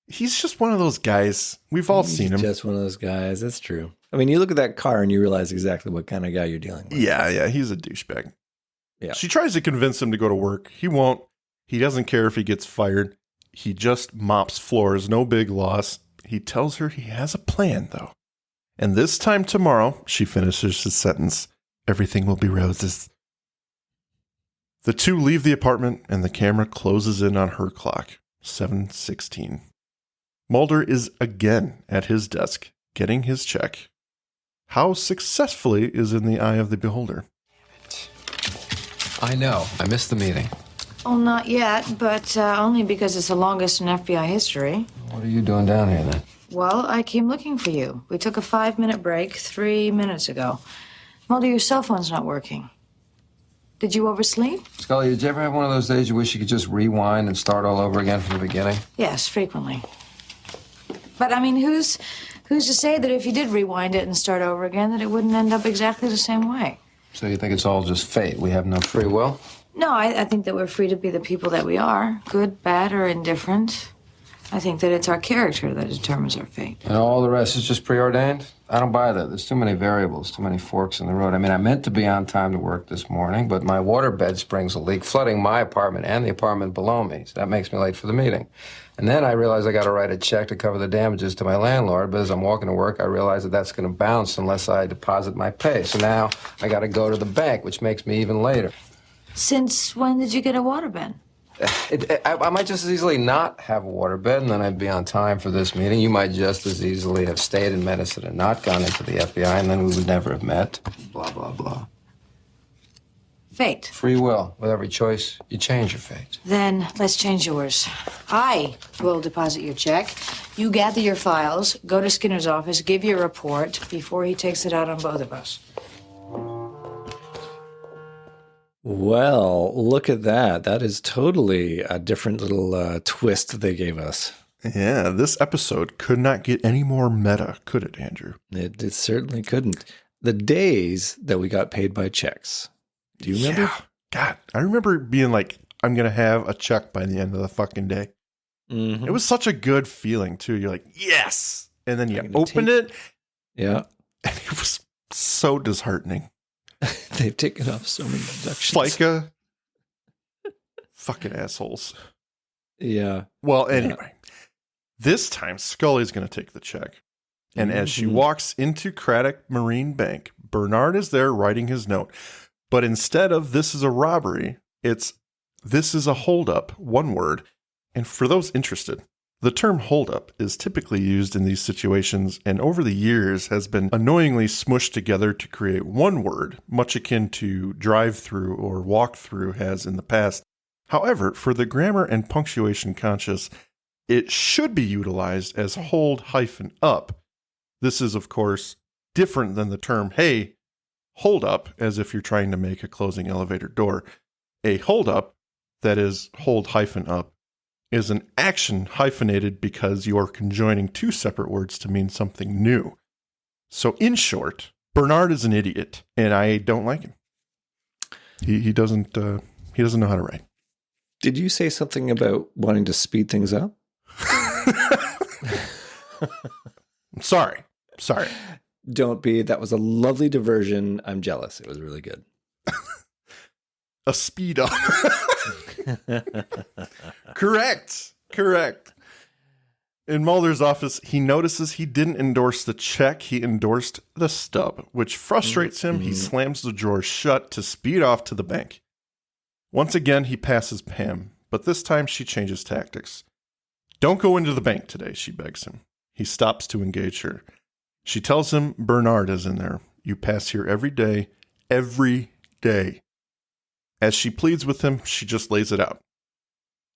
He's just one of those guys. We've all seen him. Just one of those guys. That's true. I mean, you look at that car and you realize exactly what kind of guy you're dealing with. Yeah, he's a douchebag. Yeah. She tries to convince him to go to work. He won't. He doesn't care if he gets fired. He just mops floors, no big loss. He tells her he has a plan, though. And this time tomorrow, she finishes his sentence, everything will be roses. The two leave the apartment, and the camera closes in on her clock, 7:16. Mulder is again at his desk, getting his check. How successfully is in the eye of the beholder. I know. I missed the meeting. Oh, not yet, but only because it's the longest in FBI history. What are you doing down here, then? Well, I came looking for you. We took a 5-minute break 3 minutes ago. Mulder, your cell phone's not working. Did you oversleep? Scully, did you ever have one of those days you wish you could just rewind and start all over again from the beginning? Yes, frequently. But, I mean, who's to say that if you did rewind it and start over again, that it wouldn't end up exactly the same way? So you think it's all just fate? We have no free will? No, I think that we're free to be the people that we are, good, bad, or indifferent. I think that it's our character that determines our fate. And all the rest is just preordained? I don't buy that. There's too many variables, too many forks in the road. I mean, I meant to be on time to work this morning, but my waterbed springs a leak, flooding my apartment and the apartment below me. So that makes me late for the meeting. And then I realize I got to write a check to cover the damages to my landlord, but as I'm walking to work, I realize that that's going to bounce unless I deposit my pay. So now I got to go to the bank, which makes me even later. Since when did you get a waterbed? I might just as easily not have a waterbed, and then I'd be on time for this meeting. You might just as easily have stayed in medicine and not gone into the FBI, and then we would never have met. Blah, blah, blah. Fate. Free will. With every choice, you change your fate. Then let's change yours. I will deposit your check. You gather your files, go to Skinner's office, give your report before he takes it out on both of us. Well, look at that. That is totally a different little twist they gave us. Yeah, this episode could not get any more meta, could it, Andrew? It certainly couldn't. The days that we got paid by checks. Do you remember? Yeah. God, I remember being like, I'm going to have a check by the end of the fucking day. Mm-hmm. It was such a good feeling, too. You're like, yes! And then you I'm gonna opened it, Yeah. and it was so disheartening. They've taken off so many deductions. FICA. Fucking assholes. Yeah. Well, anyway, this time Scully's going to take the check. And as she walks into Craddock Marine Bank, Bernard is there writing his note. But instead of "this is a robbery," it's "this is a holdup," one word. And for those interested, the term holdup is typically used in these situations and over the years has been annoyingly smushed together to create one word, much akin to drive-through or walk-through has in the past. However, for the grammar and punctuation conscious, it should be utilized as hold-up. This is, of course, different than the term, hey, hold up, as if you're trying to make a closing elevator door. A hold up, that is hold-up, is an action hyphenated because you are conjoining two separate words to mean something new. So in short, Bernard is an idiot, and I don't like him. He doesn't know how to write. Did you say something about wanting to speed things up? Sorry. Don't be. That was a lovely diversion. I'm jealous. It was really good. A speed up. Correct. In Mulder's office, he notices he didn't endorse the check. He endorsed the stub, which frustrates him. He slams the drawer shut to speed off to the bank. Once again, he passes Pam, but this time she changes tactics. "Don't go into the bank today," she begs him. He stops to engage her. She tells him Bernard is in there. "You pass here every day. Every day." As she pleads with him, she just lays it out.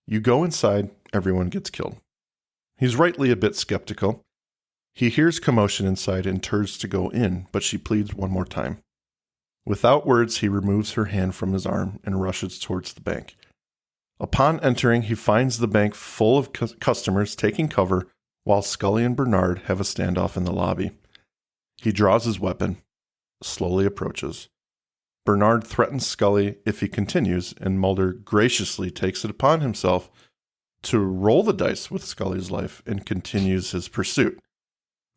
"You go inside, everyone gets killed." He's rightly a bit skeptical. He hears commotion inside and turns to go in, but she pleads one more time. Without words, he removes her hand from his arm and rushes towards the bank. Upon entering, he finds the bank full of customers taking cover while Scully and Bernard have a standoff in the lobby. He draws his weapon, slowly approaches. Bernard threatens Scully if he continues, and Mulder graciously takes it upon himself to roll the dice with Scully's life and continues his pursuit.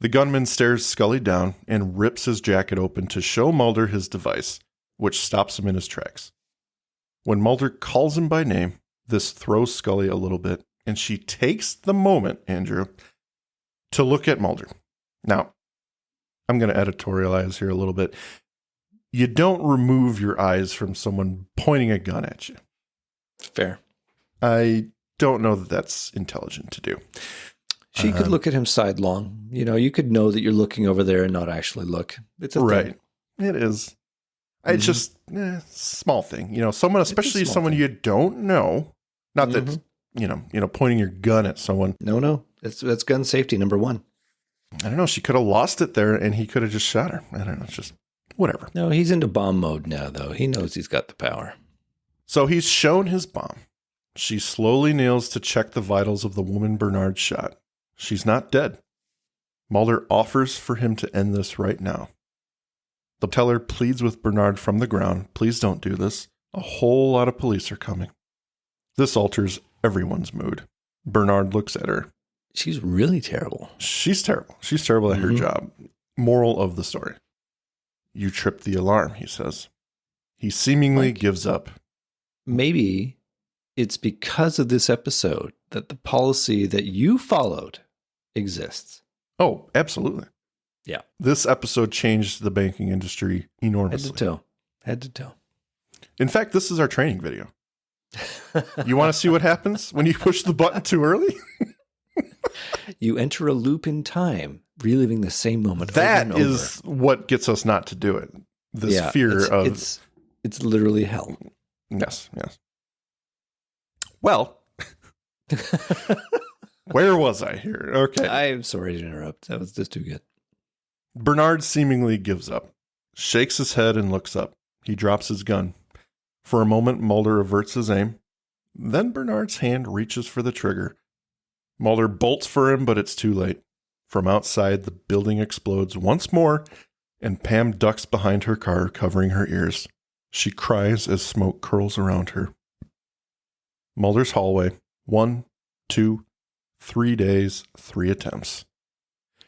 The gunman stares Scully down and rips his jacket open to show Mulder his device, which stops him in his tracks. When Mulder calls him by name, this throws Scully a little bit, and she takes the moment, Andrew, to look at Mulder. Now, I'm going to editorialize here a little bit. You don't remove your eyes from someone pointing a gun at you. Fair. I don't know that that's intelligent to do. She could look at him sidelong. You know, you could know that you're looking over there and not actually look. It's a right. thing. It is. It's just small thing. You know, someone, especially someone you don't know. Not that you know, pointing your gun at someone. No. That's gun safety number one. I don't know. She could have lost it there, and he could have just shot her. I don't know. It's just whatever. No, he's into bomb mode now, though. He knows he's got the power. So he's shown his bomb. She slowly kneels to check the vitals of the woman Bernard shot. She's not dead. Mulder offers for him to end this right now. The teller pleads with Bernard from the ground, "Please don't do this. A whole lot of police are coming." This alters everyone's mood. Bernard looks at her. She's really terrible. She's terrible. She's terrible at her job. Moral of the story. "You tripped the alarm," he says. He seemingly gives up. Maybe it's because of this episode that the policy that you followed exists. Oh, absolutely. Yeah. This episode changed the banking industry enormously. Head to toe. In fact, this is our training video. You want to see what happens when you push the button too early? You enter a loop in time, reliving the same moment That over and over. is what gets us not to do it. This fear of... It's literally hell. Yes. Well, where was I here? Okay. I'm sorry to interrupt. That was just too good. Bernard seemingly gives up, shakes his head and looks up. He drops his gun. For a moment, Mulder averts his aim. Then Bernard's hand reaches for the trigger. Mulder bolts for him, but it's too late. From outside, the building explodes once more, and Pam ducks behind her car, covering her ears. She cries as smoke curls around her. Mulder's hallway. 1, 2, 3 days, 3 attempts.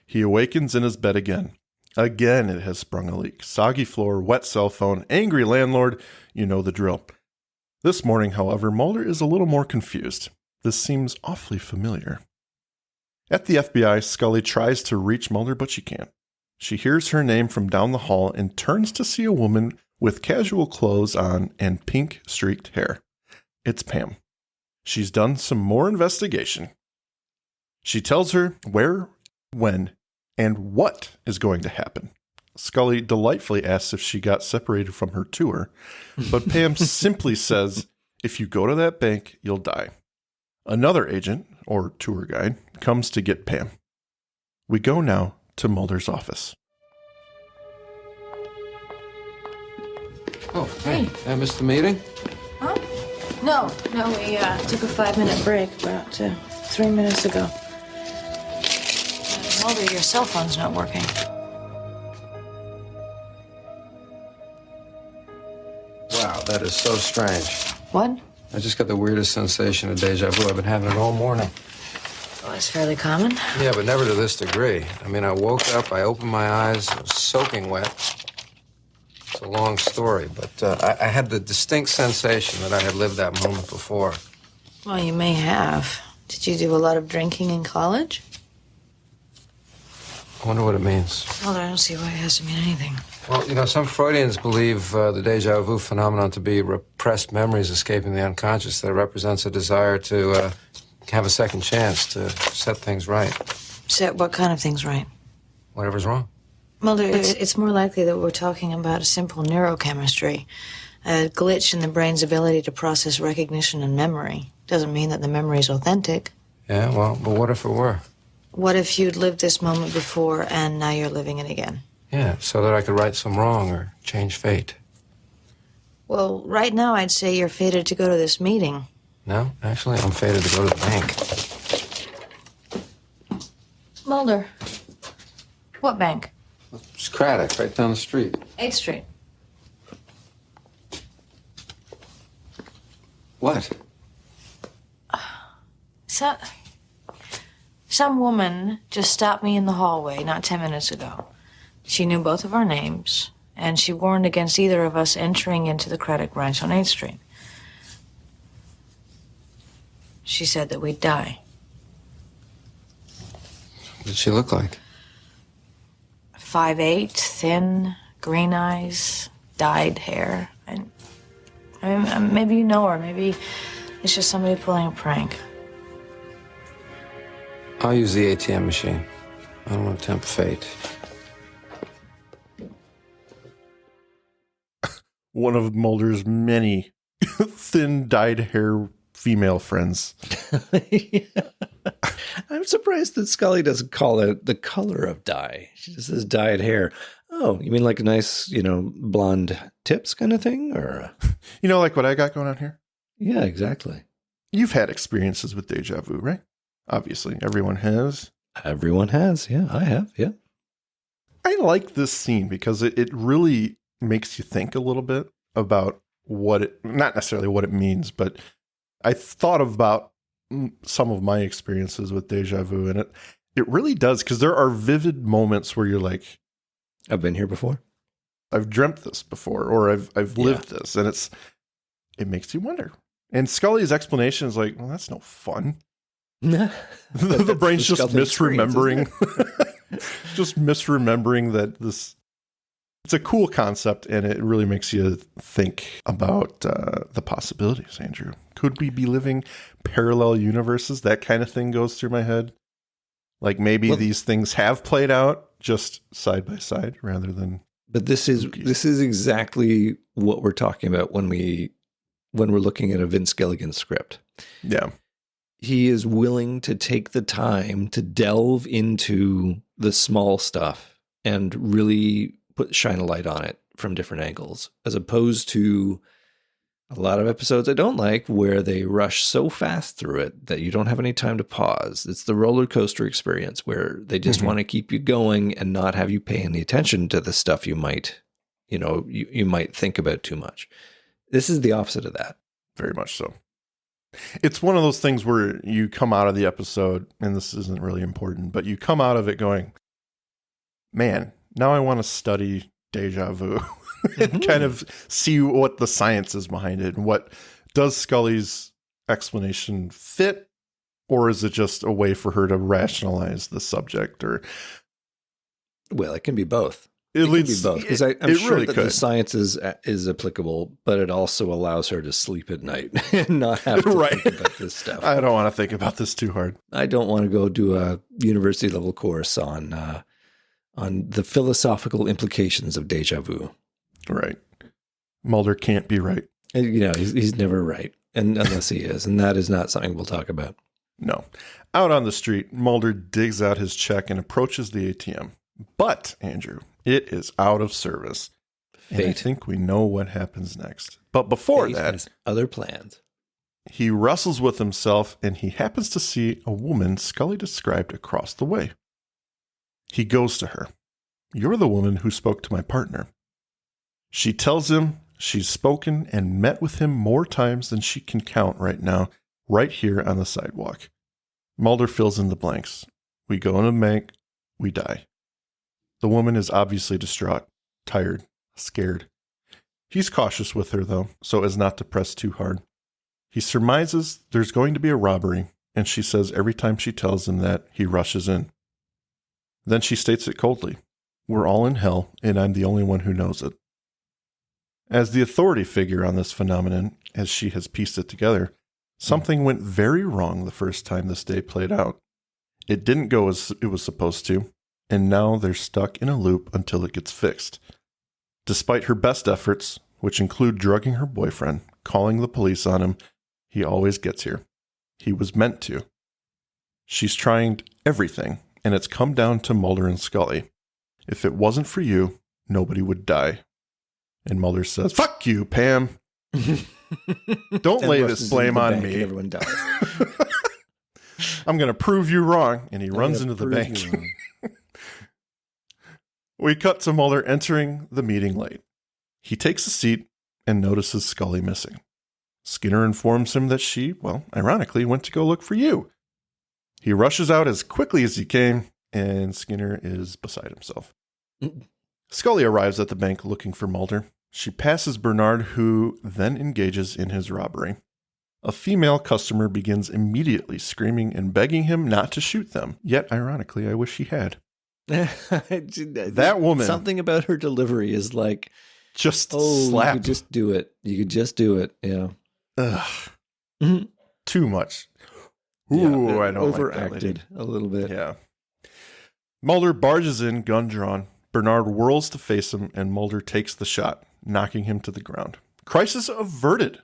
He awakens in his bed again. Again, it has sprung a leak. Soggy floor, wet cell phone, angry landlord. You know the drill. This morning, however, Mulder is a little more confused. This seems awfully familiar. At the FBI, Scully tries to reach Mulder, but she can't. She hears her name from down the hall and turns to see a woman with casual clothes on and pink streaked hair. It's Pam. She's done some more investigation. She tells her where, when, and what is going to happen. Scully delightfully asks if she got separated from her tour, but Pam simply says, if you go to that bank, you'll die. Another agent, or tour guide, comes to get Pam. We go now to Mulder's office. Oh, hey. I missed the meeting? Huh? No, we took a 5-minute break about 3 minutes ago. Mulder, your cell phone's not working. Wow, that is so strange. What? I just got the weirdest sensation of deja vu. I've been having it all morning. Well, that's fairly common. Yeah, but never to this degree. I mean, I woke up, I opened my eyes, I was soaking wet. It's a long story, but I had the distinct sensation that I had lived that moment before. Well, you may have. Did you do a lot of drinking in college? I wonder what it means. Well, I don't see why it has to mean anything. Well, you know, some Freudians believe the deja vu phenomenon to be repressed memories escaping the unconscious that represents a desire to have a second chance to set things right. Set what kind of things right? Whatever's wrong. Mulder, it's more likely that we're talking about a simple neurochemistry, a glitch in the brain's ability to process recognition and memory. Doesn't mean that the memory is authentic. Yeah, well, but what if it were? What if you'd lived this moment before and now you're living it again? Yeah, so that I could right some wrong or change fate. Well, right now I'd say you're fated to go to this meeting. No, actually, I'm fated to go to the bank. Mulder, what bank? It's Craddock, right down the street. 8th Street. What? Some woman just stopped me in the hallway not 10 minutes ago. She knew both of our names, and she warned against either of us entering into the Craddock Ranch on 8th Street. She said that we'd die. What did she look like? 5'8", thin, green eyes, dyed hair. I mean, maybe you know her. Maybe it's just somebody pulling a prank. I'll use the ATM machine. I don't want to tempt fate. One of Mulder's many thin, dyed hair female friends. I'm surprised that Scully doesn't call it the color of dye. She just says dyed hair. Oh, you mean like a nice, blonde tips kind of thing? Or You know, like what I got going on here? yeah, exactly. You've had experiences with deja vu, right? Obviously, everyone has. Everyone has. Yeah, I have. Yeah. I like this scene because it really makes you think a little bit about what it, not necessarily what it means, but I thought about some of my experiences with deja vu, and it really does, because there are vivid moments where you're like, I've been here before. I've dreamt this before, or I've lived this, and it makes you wonder. And Scully's explanation is like, well, that's no fun. The brain's just misremembering, just misremembering that this. It's a cool concept, and it really makes you think about the possibilities, Andrew. Could we be living parallel universes? That kind of thing goes through my head. Like maybe these things have played out just side by side rather than But this is exactly what we're talking about when we're looking at a Vince Gilligan script. Yeah. He is willing to take the time to delve into the small stuff and really shine a light on it from different angles, as opposed to a lot of episodes I don't like where they rush so fast through it that you don't have any time to pause. It's the roller coaster experience where they just want to keep you going and not have you pay any attention to the stuff you might think about too much. This is the opposite of that. Very much so. It's one of those things where you come out of the episode, and this isn't really important, but you come out of it going, man, now I want to study deja vu and kind of see what the science is behind it, and what does Scully's explanation fit, or is it just a way for her to rationalize the subject? Or, well, it can be both. It can be both, because I'm sure really that could. the science is applicable, but it also allows her to sleep at night and not have to think about this stuff. I don't want to think about this too hard. I don't want to go do a university level course on the philosophical implications of deja vu. Right. Mulder can't be right. And, he's never right, and unless he is, and that is not something we'll talk about. No. Out on the street, Mulder digs out his check and approaches the ATM. But, Andrew, it is out of service. And I think we know what happens next. But before that, has other plans. He wrestles with himself, and he happens to see a woman Scully described across the way. He goes to her. "You're the woman who spoke to my partner." She tells him she's spoken and met with him more times than she can count right now, right here on the sidewalk. Mulder fills in the blanks. We go in a bank, we die. The woman is obviously distraught, tired, scared. He's cautious with her, though, so as not to press too hard. He surmises there's going to be a robbery, and she says every time she tells him that, he rushes in. Then she states it coldly. "We're all in hell, and I'm the only one who knows it." As the authority figure on this phenomenon, as she has pieced it together, something went very wrong the first time this day played out. It didn't go as it was supposed to, and now they're stuck in a loop until it gets fixed. Despite her best efforts, which include drugging her boyfriend, calling the police on him, he always gets here. He was meant to. She's trying everything, and it's come down to Mulder and Scully. If it wasn't for you, nobody would die. And Mulder says, "Fuck you, Pam. Don't lay this blame on me. Everyone dies. I'm going to prove you wrong." And he runs into the bank. We cut to Mulder entering the meeting late. He takes a seat and notices Scully missing. Skinner informs him that she, ironically, went to go look for you. He rushes out as quickly as he came, and Skinner is beside himself. Scully arrives at the bank looking for Mulder. She passes Bernard, who then engages in his robbery. A female customer begins immediately screaming and begging him not to shoot them. Yet, ironically, I wish he had. That woman. Something about her delivery is like, just You slap. could just do it. You could just do it. Yeah. Ugh. Too much. Ooh, yeah, I don't overacted like that lady. A little bit. Yeah. Mulder barges in, gun drawn. Bernard whirls to face him, and Mulder takes the shot, knocking him to the ground. Crisis averted.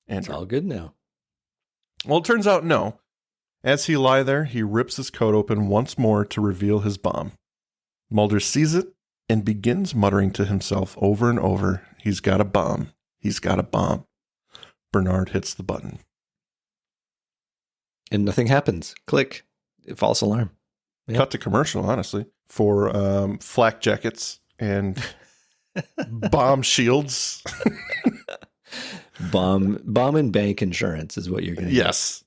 It's all good now. Well, it turns out no. As he lie there, he rips his coat open once more to reveal his bomb. Mulder sees it and begins muttering to himself over and over, "He's got a bomb. He's got a bomb." Bernard hits the button. And nothing happens. Click. False alarm. Yep. Cut to commercial, honestly, for flak jackets and bomb shields. Bomb and bank insurance is what you're going to Yes.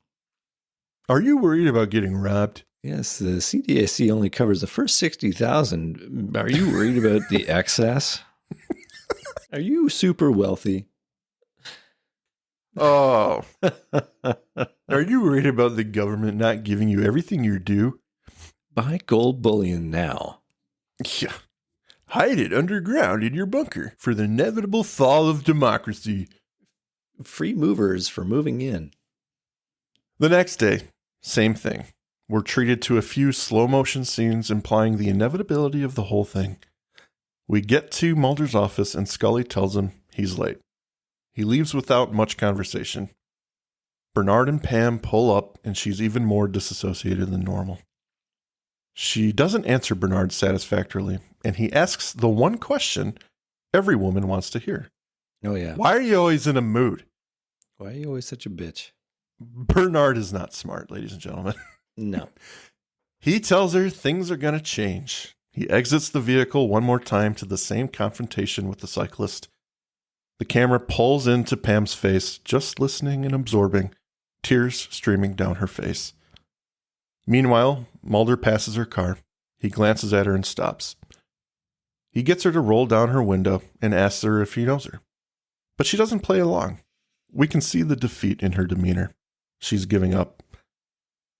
Are you worried about getting robbed? Yes, the CDAC only covers the first 60,000. Are you worried about the excess? Are you super wealthy? Oh. Are you worried about the government not giving you everything you're due? Buy gold bullion now. Yeah. Hide it underground in your bunker for the inevitable fall of democracy. Free movers for moving in. The next day, same thing. We're treated to a few slow motion scenes implying the inevitability of the whole thing. We get to Mulder's office and Scully tells him he's late. He leaves without much conversation. Bernard and Pam pull up and she's even more disassociated than normal. She doesn't answer Bernard satisfactorily, and he asks the one question every woman wants to hear. Oh, yeah. Why are you always in a mood? Why are you always such a bitch? Bernard is not smart, ladies and gentlemen. No. He tells her things are going to change. He exits the vehicle one more time to the same confrontation with the cyclist. The camera pulls into Pam's face, just listening and absorbing, tears streaming down her face. Meanwhile, Mulder passes her car. He glances at her and stops. He gets her to roll down her window and asks her if he knows her. But she doesn't play along. We can see the defeat in her demeanor. She's giving up.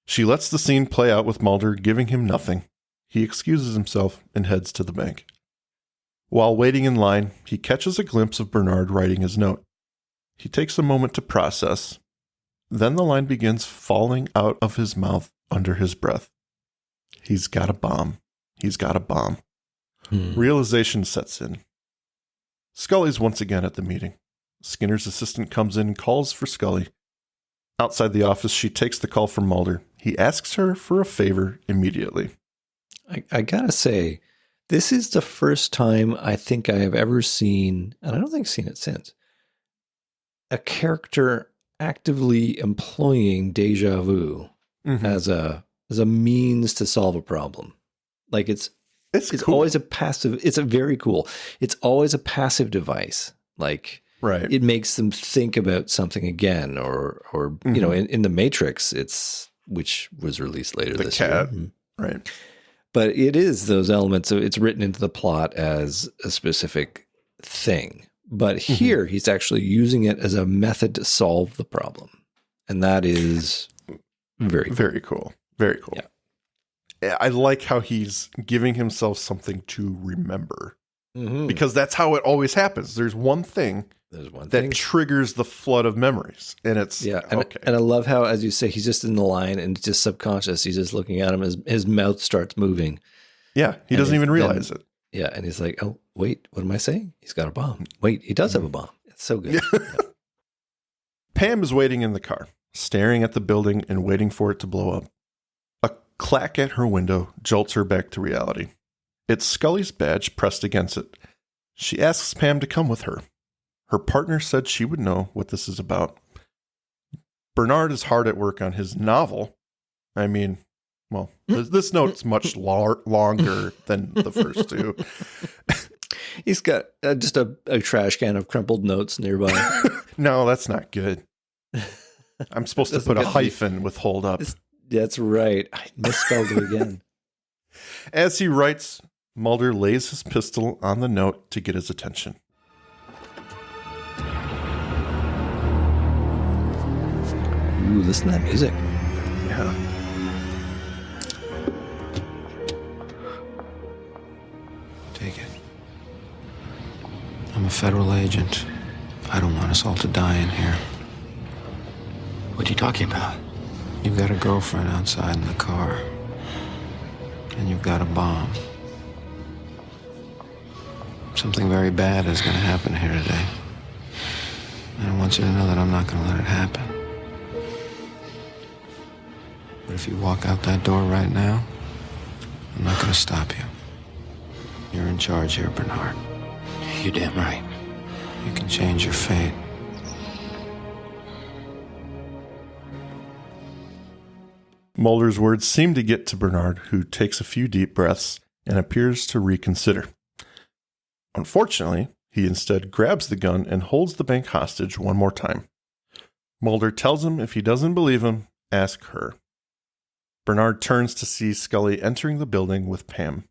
She lets the scene play out with Mulder giving him nothing. He excuses himself and heads to the bank. While waiting in line, he catches a glimpse of Bernard writing his note. He takes a moment to process. Then the line begins falling out of his mouth under his breath. He's got a bomb. He's got a bomb. Realization sets in. Scully's once again at the meeting. Skinner's assistant comes in and calls for Scully. Outside the office, she takes the call from Mulder. He asks her for a favor immediately. I gotta say, this is the first time I think I have ever seen, and I don't think I've seen it since, a character actively employing deja vu as a means to solve a problem. Like it's cool. always a passive. It's a very cool. It's always a passive device. Like Right. it makes them think about something again, or you know, in the Matrix, which was released later The this cat. year. Right. But it is those elements of it's written into the plot as a specific thing. But here he's actually using it as a method to solve the problem. And that is very cool. Very cool. Very cool. Yeah. I like how he's giving himself something to remember. Because that's how it always happens. There's one thing that triggers the flood of memories. And it's okay. And I love how, as you say, he's just in the line and it's just subconscious. He's just looking at him as his mouth starts moving. Yeah. He doesn't even realize it. Yeah. And he's like, oh, wait, what am I saying? He's got a bomb. Wait, he does have a bomb. It's so good. Yeah. Pam is waiting in the car, staring at the building and waiting for it to blow up. A clack at her window jolts her back to reality. It's Scully's badge pressed against it. She asks Pam to come with her. Her partner said she would know what this is about. Bernard is hard at work on his novel. I mean, well, this note's much longer than the first two. He's got just a trash can of crumpled notes nearby. No, that's not good. I'm supposed to put a hyphen with hold up. That's right. I misspelled it again. As he writes, Mulder lays his pistol on the note to get his attention. Ooh, listen to that music. Yeah. Take it. I'm a federal agent. I don't want us all to die in here. What are you talking about? You've got a girlfriend outside in the car. And you've got a bomb. Something very bad is going to happen here today. And I want you to know that I'm not going to let it happen. But if you walk out that door right now, I'm not going to stop you. You're in charge here, Bernard. You're damn right. You can change your fate. Mulder's words seem to get to Bernard, who takes a few deep breaths and appears to reconsider. Unfortunately, he instead grabs the gun and holds the bank hostage one more time. Mulder tells him if he doesn't believe him, ask her. Bernard turns to see Scully entering the building with Pam.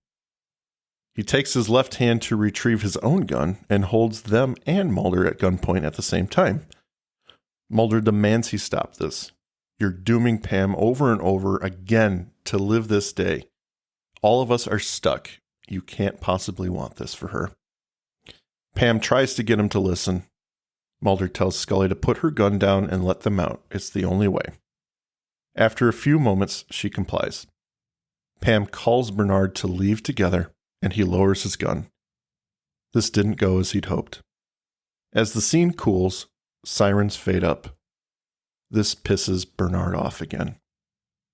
He takes his left hand to retrieve his own gun and holds them and Mulder at gunpoint at the same time. Mulder demands he stop this. You're dooming Pam over and over again to live this day. All of us are stuck. You can't possibly want this for her. Pam tries to get him to listen. Mulder tells Scully to put her gun down and let them out. It's the only way. After a few moments, she complies. Pam calls Bernard to leave together, and he lowers his gun. This didn't go as he'd hoped. As the scene cools, sirens fade up. This pisses Bernard off again.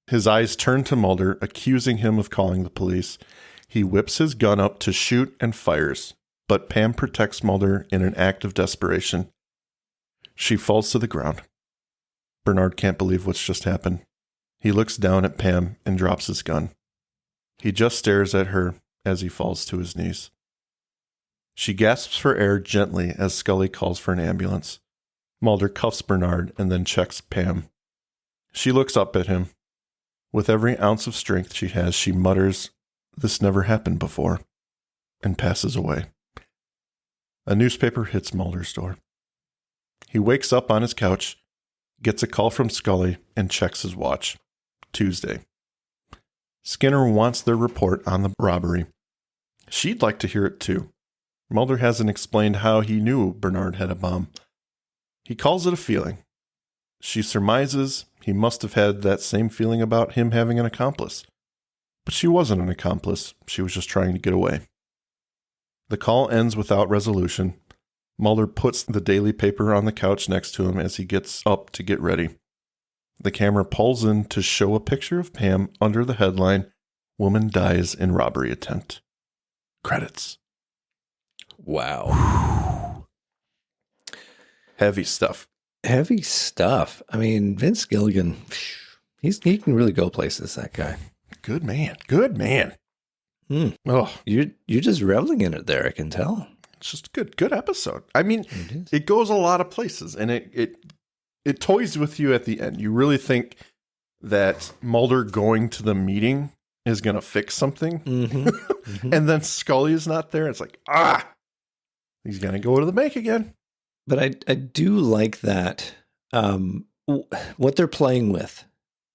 His eyes turn to Mulder, accusing him of calling the police. He whips his gun up to shoot and fires, but Pam protects Mulder in an act of desperation. She falls to the ground. Bernard can't believe what's just happened. He looks down at Pam and drops his gun. He just stares at her as he falls to his knees. She gasps for air gently as Scully calls for an ambulance. Mulder cuffs Bernard and then checks Pam. She looks up at him. With every ounce of strength she has, she mutters, "This never happened before," and passes away. A newspaper hits Mulder's door. He wakes up on his couch, gets a call from Scully, and checks his watch. Tuesday. Skinner wants their report on the robbery. She'd like to hear it too. Mulder hasn't explained how he knew Bernard had a bomb. He calls it a feeling. She surmises he must have had that same feeling about him having an accomplice. But she wasn't an accomplice. She was just trying to get away. The call ends without resolution. Mulder puts the daily paper on the couch next to him as he gets up to get ready. The camera pulls in to show a picture of Pam under the headline, "Woman Dies in Robbery Attempt." Credits. Wow. Heavy stuff. Heavy stuff. I mean, Vince Gilligan, he can really go places, that guy. Good man. Good man. Oh, You're just reveling in it there, I can tell. it's just a good episode. I mean, it goes a lot of places, and it toys with you at the end. You really think that Mulder going to the meeting is going to fix something. And then Scully is not there. It's like, he's going to go to the bank again. But I do like that what they're playing with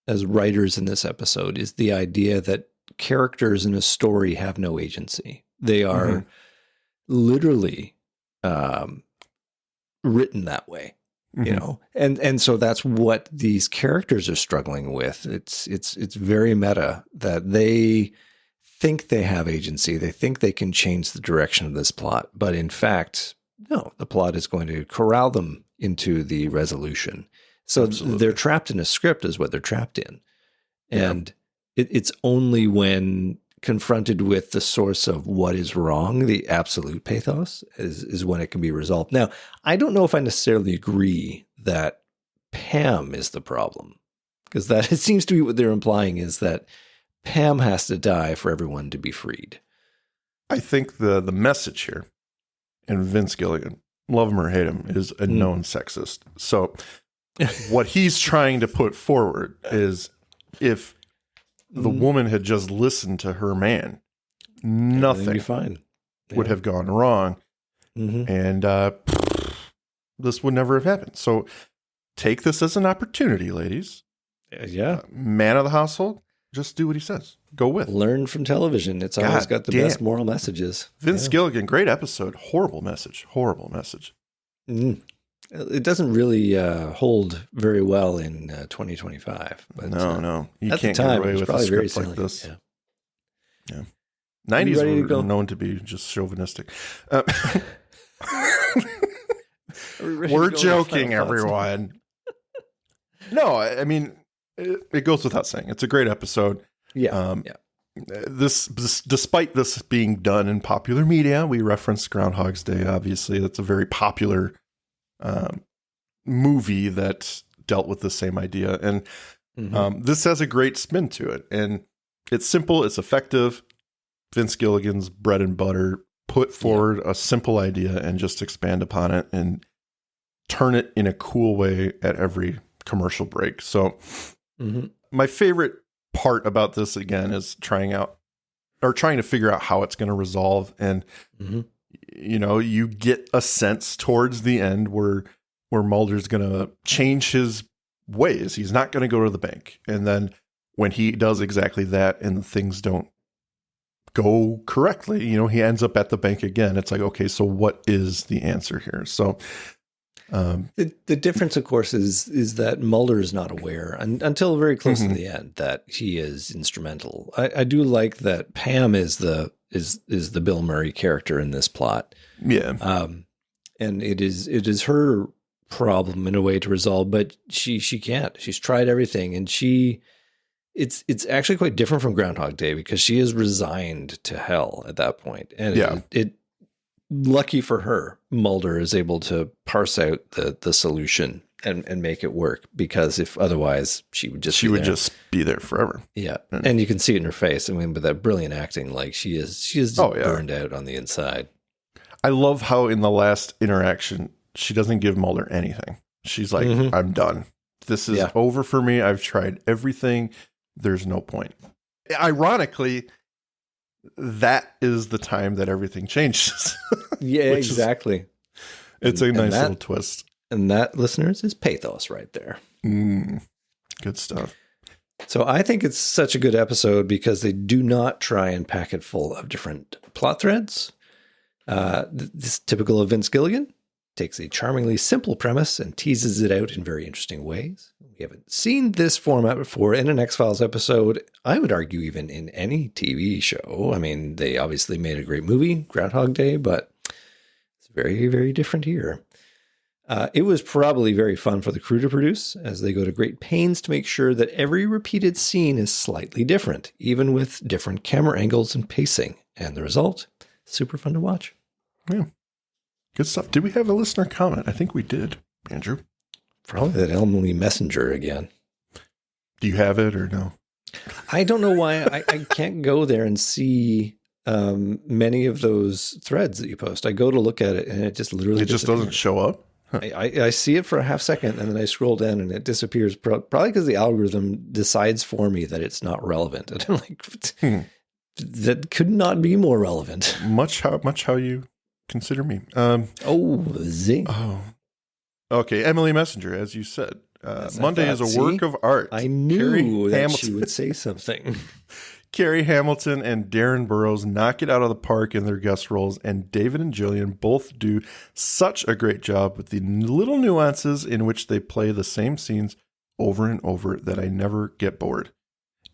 as writers in this episode is the idea that characters in a story have no agency. They are literally written that way, you know, and so that's what these characters are struggling with. It's very meta that they think they have agency. They think they can change the direction of this plot, but in fact, no, the plot is going to corral them into the resolution. So they're trapped in a script is what they're trapped in. And it's only when confronted with the source of what is wrong, the absolute pathos, is when it can be resolved. Now, I don't know if I necessarily agree that Pam is the problem, because that it seems to be what they're implying is that Pam has to die for everyone to be freed. I think the message here, and Vince Gilligan, love him or hate him, is a known sexist. So what he's trying to put forward is if the woman had just listened to her man, nothing would have gone wrong. And this would never have happened. So take this as an opportunity, ladies. Man of the household, just do what he says. Go with. Learn from television. It's always got the best moral messages. Vince Gilligan, great episode. Horrible message. Horrible message. It doesn't really hold very well in 2025. But no. You at can't the time, get away with a very script like silly. this. Yeah. 90s were known to be just chauvinistic. We're joking, everyone. No, I mean, it goes without saying. It's a great episode. This, despite this being done in popular media, we referenced Groundhog's Day. Obviously, that's a very popular movie that dealt with the same idea, and this has a great spin to it. And it's simple, it's effective. Vince Gilligan's bread and butter. Put forward a simple idea and just expand upon it and turn it in a cool way at every commercial break. So, my favorite part about this again is trying to figure out how it's going to resolve. And, you know, you get a sense towards the end where Mulder's going to change his ways. He's not going to go to the bank. And then when he does exactly that and things don't go correctly, you know, he ends up at the bank again. It's like, okay, so what is the answer here? So, the difference, of course, is that Mulder is not aware until very close to the end that he is instrumental. I do like that Pam is the is the Bill Murray character in this plot. Yeah. And it is her problem in a way to resolve, but she can't. She's tried everything, and it's actually quite different from Groundhog Day because she is resigned to hell at that point. And it lucky for her, Mulder is able to parse out the solution and make it work, because if otherwise she would just be there forever. Yeah. And you can see it in her face. I mean, with that brilliant acting, like she is burned out on the inside. I love how in the last interaction, she doesn't give Mulder anything. She's like, I'm done. This is over for me. I've tried everything. There's no point. Ironically, that is the time that everything changes. Yeah, exactly. It's a nice little twist. And that, listeners, is pathos right there. Good stuff. So I think it's such a good episode because they do not try and pack it full of different plot threads. This is typical of Vince Gilligan. Takes a charmingly simple premise and teases it out in very interesting ways. We haven't seen this format before in an X-Files episode. I would argue even in any TV show. I mean, they obviously made a great movie, Groundhog Day, but it's very, very different here. It was probably very fun for the crew to produce, as they go to great pains to make sure that every repeated scene is slightly different, even with different camera angles and pacing. And the result, super fun to watch. Yeah. Good stuff. Did we have a listener comment? I think we did, Andrew. Probably that Emily Messenger again. Do you have it or no? I don't know why I can't go there and see many of those threads that you post. I go to look at it and it just literally doesn't show up. Huh. I see it for a half second and then I scroll down and it disappears. Probably because the algorithm decides for me that it's not relevant. And I'm like, that could not be more relevant. Much how you consider me. Zing. Oh, okay. Emily Messenger, as you said, Monday is a work of art. I knew that she would say something. Carrie Hamilton and Darren Burroughs knock it out of the park in their guest roles, and David and Gillian both do such a great job with the little nuances in which they play the same scenes over and over that I never get bored.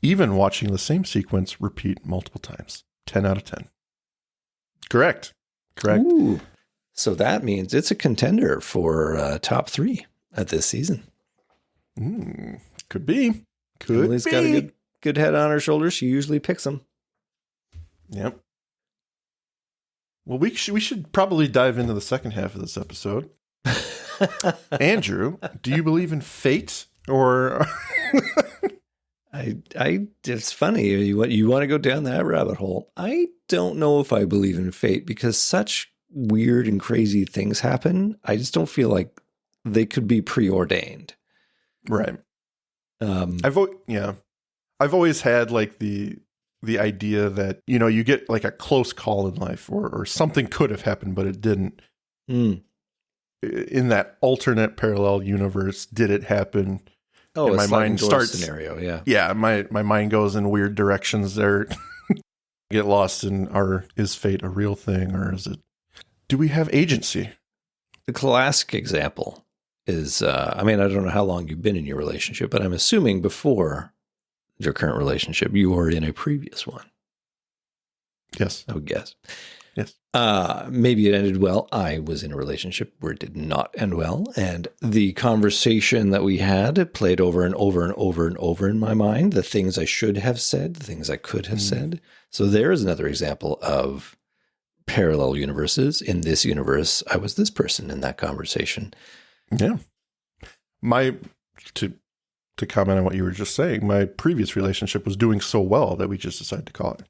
Even watching the same sequence repeat multiple times. 10 out of 10. Correct. Ooh. So that means it's a contender for top 3 at this season. Could be. Emily's got a good head on her shoulders. She usually picks them. Yep. Well, we should probably dive into the second half of this episode. Andrew, do you believe in fate or? It's funny. You want to go down that rabbit hole. I don't know if I believe in fate because such weird and crazy things happen. I just don't feel like they could be preordained. Right. I've always had like the idea that, you get like a close call in life or something could have happened, but it didn't. In that alternate parallel universe, did it happen? Oh, and my mind starts scenario. Yeah. Yeah. My mind goes in weird directions there. Get lost in is fate a real thing or do we have agency? The classic example is, I don't know how long you've been in your relationship, but I'm assuming before your current relationship, you were in a previous one. Yes. I would guess. Yes. Maybe it ended well. I was in a relationship where it did not end well. And the conversation that we had played over and over and over and over in my mind, the things I should have said, the things I could have said. So there is another example of parallel universes. In this universe, I was this person in that conversation. Yeah. To comment on what you were just saying, my previous relationship was doing so well that we just decided to call it.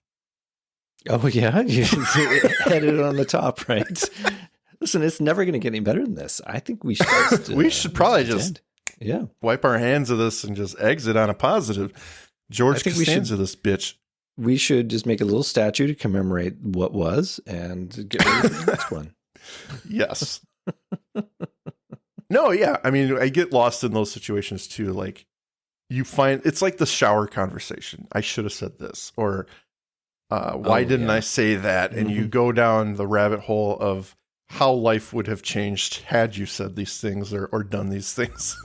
Oh, yeah? You had it on the top, right? Listen, it's never going to get any better than this. I think we should just, we should probably just wipe our hands of this and just exit on a positive. George Costanza, this bitch. We should just make a little statue to commemorate what was and get ready for the next one. Yes. No, yeah. I get lost in those situations too. Like, you find it's like the shower conversation. I should have said this, or why didn't I say that? And you go down the rabbit hole of how life would have changed had you said these things or done these things.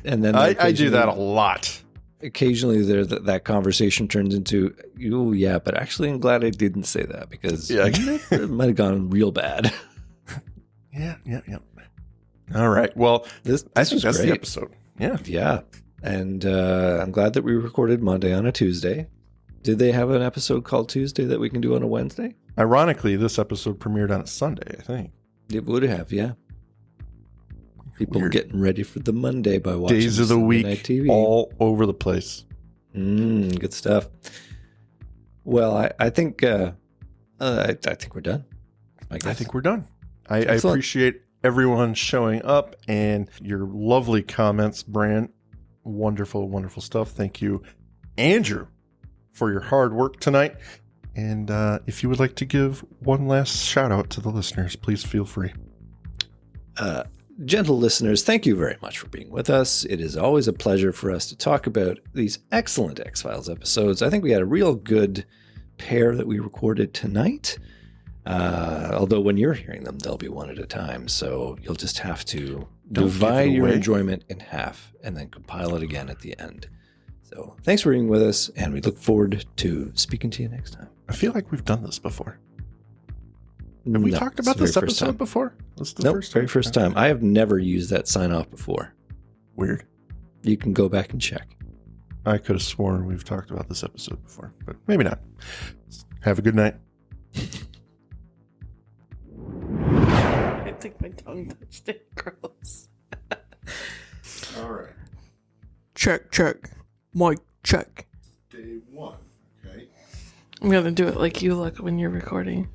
And then I do that a lot. occasionally that conversation turns into, oh yeah, but actually I'm glad I didn't say that because it might have gone real bad. Yeah. All right. Well, I think that's great. the episode. Yeah. Yeah. And I'm glad that we recorded Monday on a Tuesday. Did they have an episode called Tuesday that we can do on a Wednesday? Ironically, this episode premiered on a Sunday, I think. It would have, yeah. People Weird. getting ready for the Monday by watching Days of the Sunday week, Night TV. all over the place. Good stuff. Well, I think I think we're done. I think we're done. I Excellent. appreciate everyone showing up and your lovely comments, Bran. Wonderful, wonderful stuff. Thank you, Andrew, for your hard work tonight. And if you would like to give one last shout out to the listeners, please feel free. Gentle listeners, thank you very much for being with us. It is always a pleasure for us to talk about these excellent X-Files episodes. I think we had a real good pair that we recorded tonight. Although when you're hearing them, they'll be one at a time. So you'll just have to divide your enjoyment in half and then compile it again at the end. So thanks for being with us, and we look forward to speaking to you next time. I feel like we've done this before. Have we talked about this episode before? This is the Nope, very first time. I have never used that sign off before. Weird. You can go back and check. I could have sworn we've talked about this episode before, but maybe not. Have a good night. I think my tongue touched it. Gross. All right. Check. Mic check. Day one. Okay. I'm gonna do it like you look when you're recording.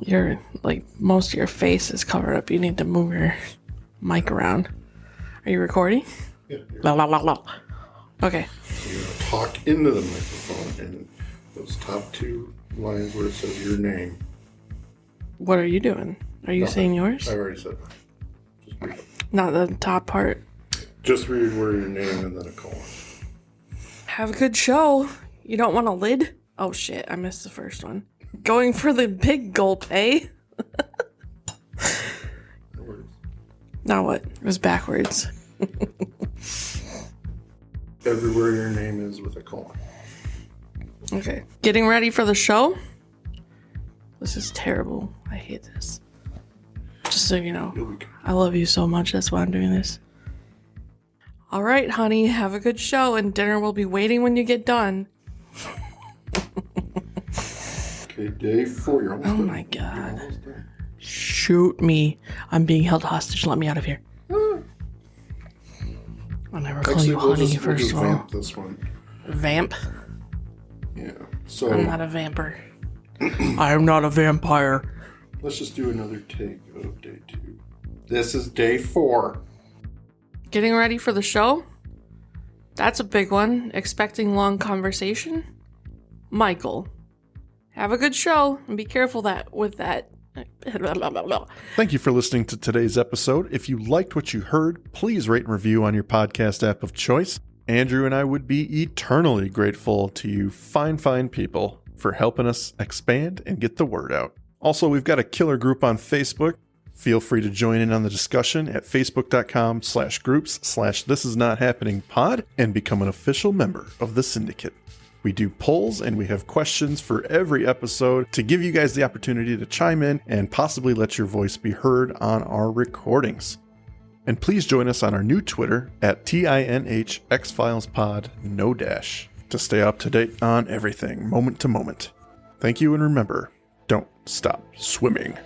You're like most of your face is covered up. You need to move your mic around. Are you recording? Yeah. La la la la. Okay. So you're going to talk into the microphone and those top two lines where it says your name. What are you doing? Are you saying yours? I already said mine. Just read it. Not the top part. Just read where your name and then a colon. Have a good show. You don't want a lid? Oh shit, I missed the first one. Going for the big gulp, eh? Now what? It was backwards. Everywhere your name is with a colon. Okay. Getting ready for the show? This is terrible. I hate this. Just so you know, I love you so much. That's why I'm doing this. All right, honey. Have a good show, and dinner will be waiting when you get done. Okay, day 4. You're almost Oh done. my God. You're almost done. Shoot me. I'm being held hostage. Let me out of here. I'll never call you we'll honey, just first of all. vamp this one. Vamp? Yeah. So I'm not a vamper. I am not a vampire. let's just do another take of day 2. This is day 4. Getting ready for the show? That's a big one. Expecting long conversation? Michael. Have a good show and be careful with that. Thank you for listening to today's episode. If you liked what you heard, please rate and review on your podcast app of choice. Andrew and I would be eternally grateful to you fine people for helping us expand and get the word out. Also, we've got a killer group on Facebook. Feel free to join in on the discussion at facebook.com/groups/thisisnothappeningpod and become an official member of the syndicate. We do polls and we have questions for every episode to give you guys the opportunity to chime in and possibly let your voice be heard on our recordings. And please join us on our new Twitter at tinhxfilespod, no dash, to stay up to date on everything, moment to moment. Thank you, and remember, don't stop swimming.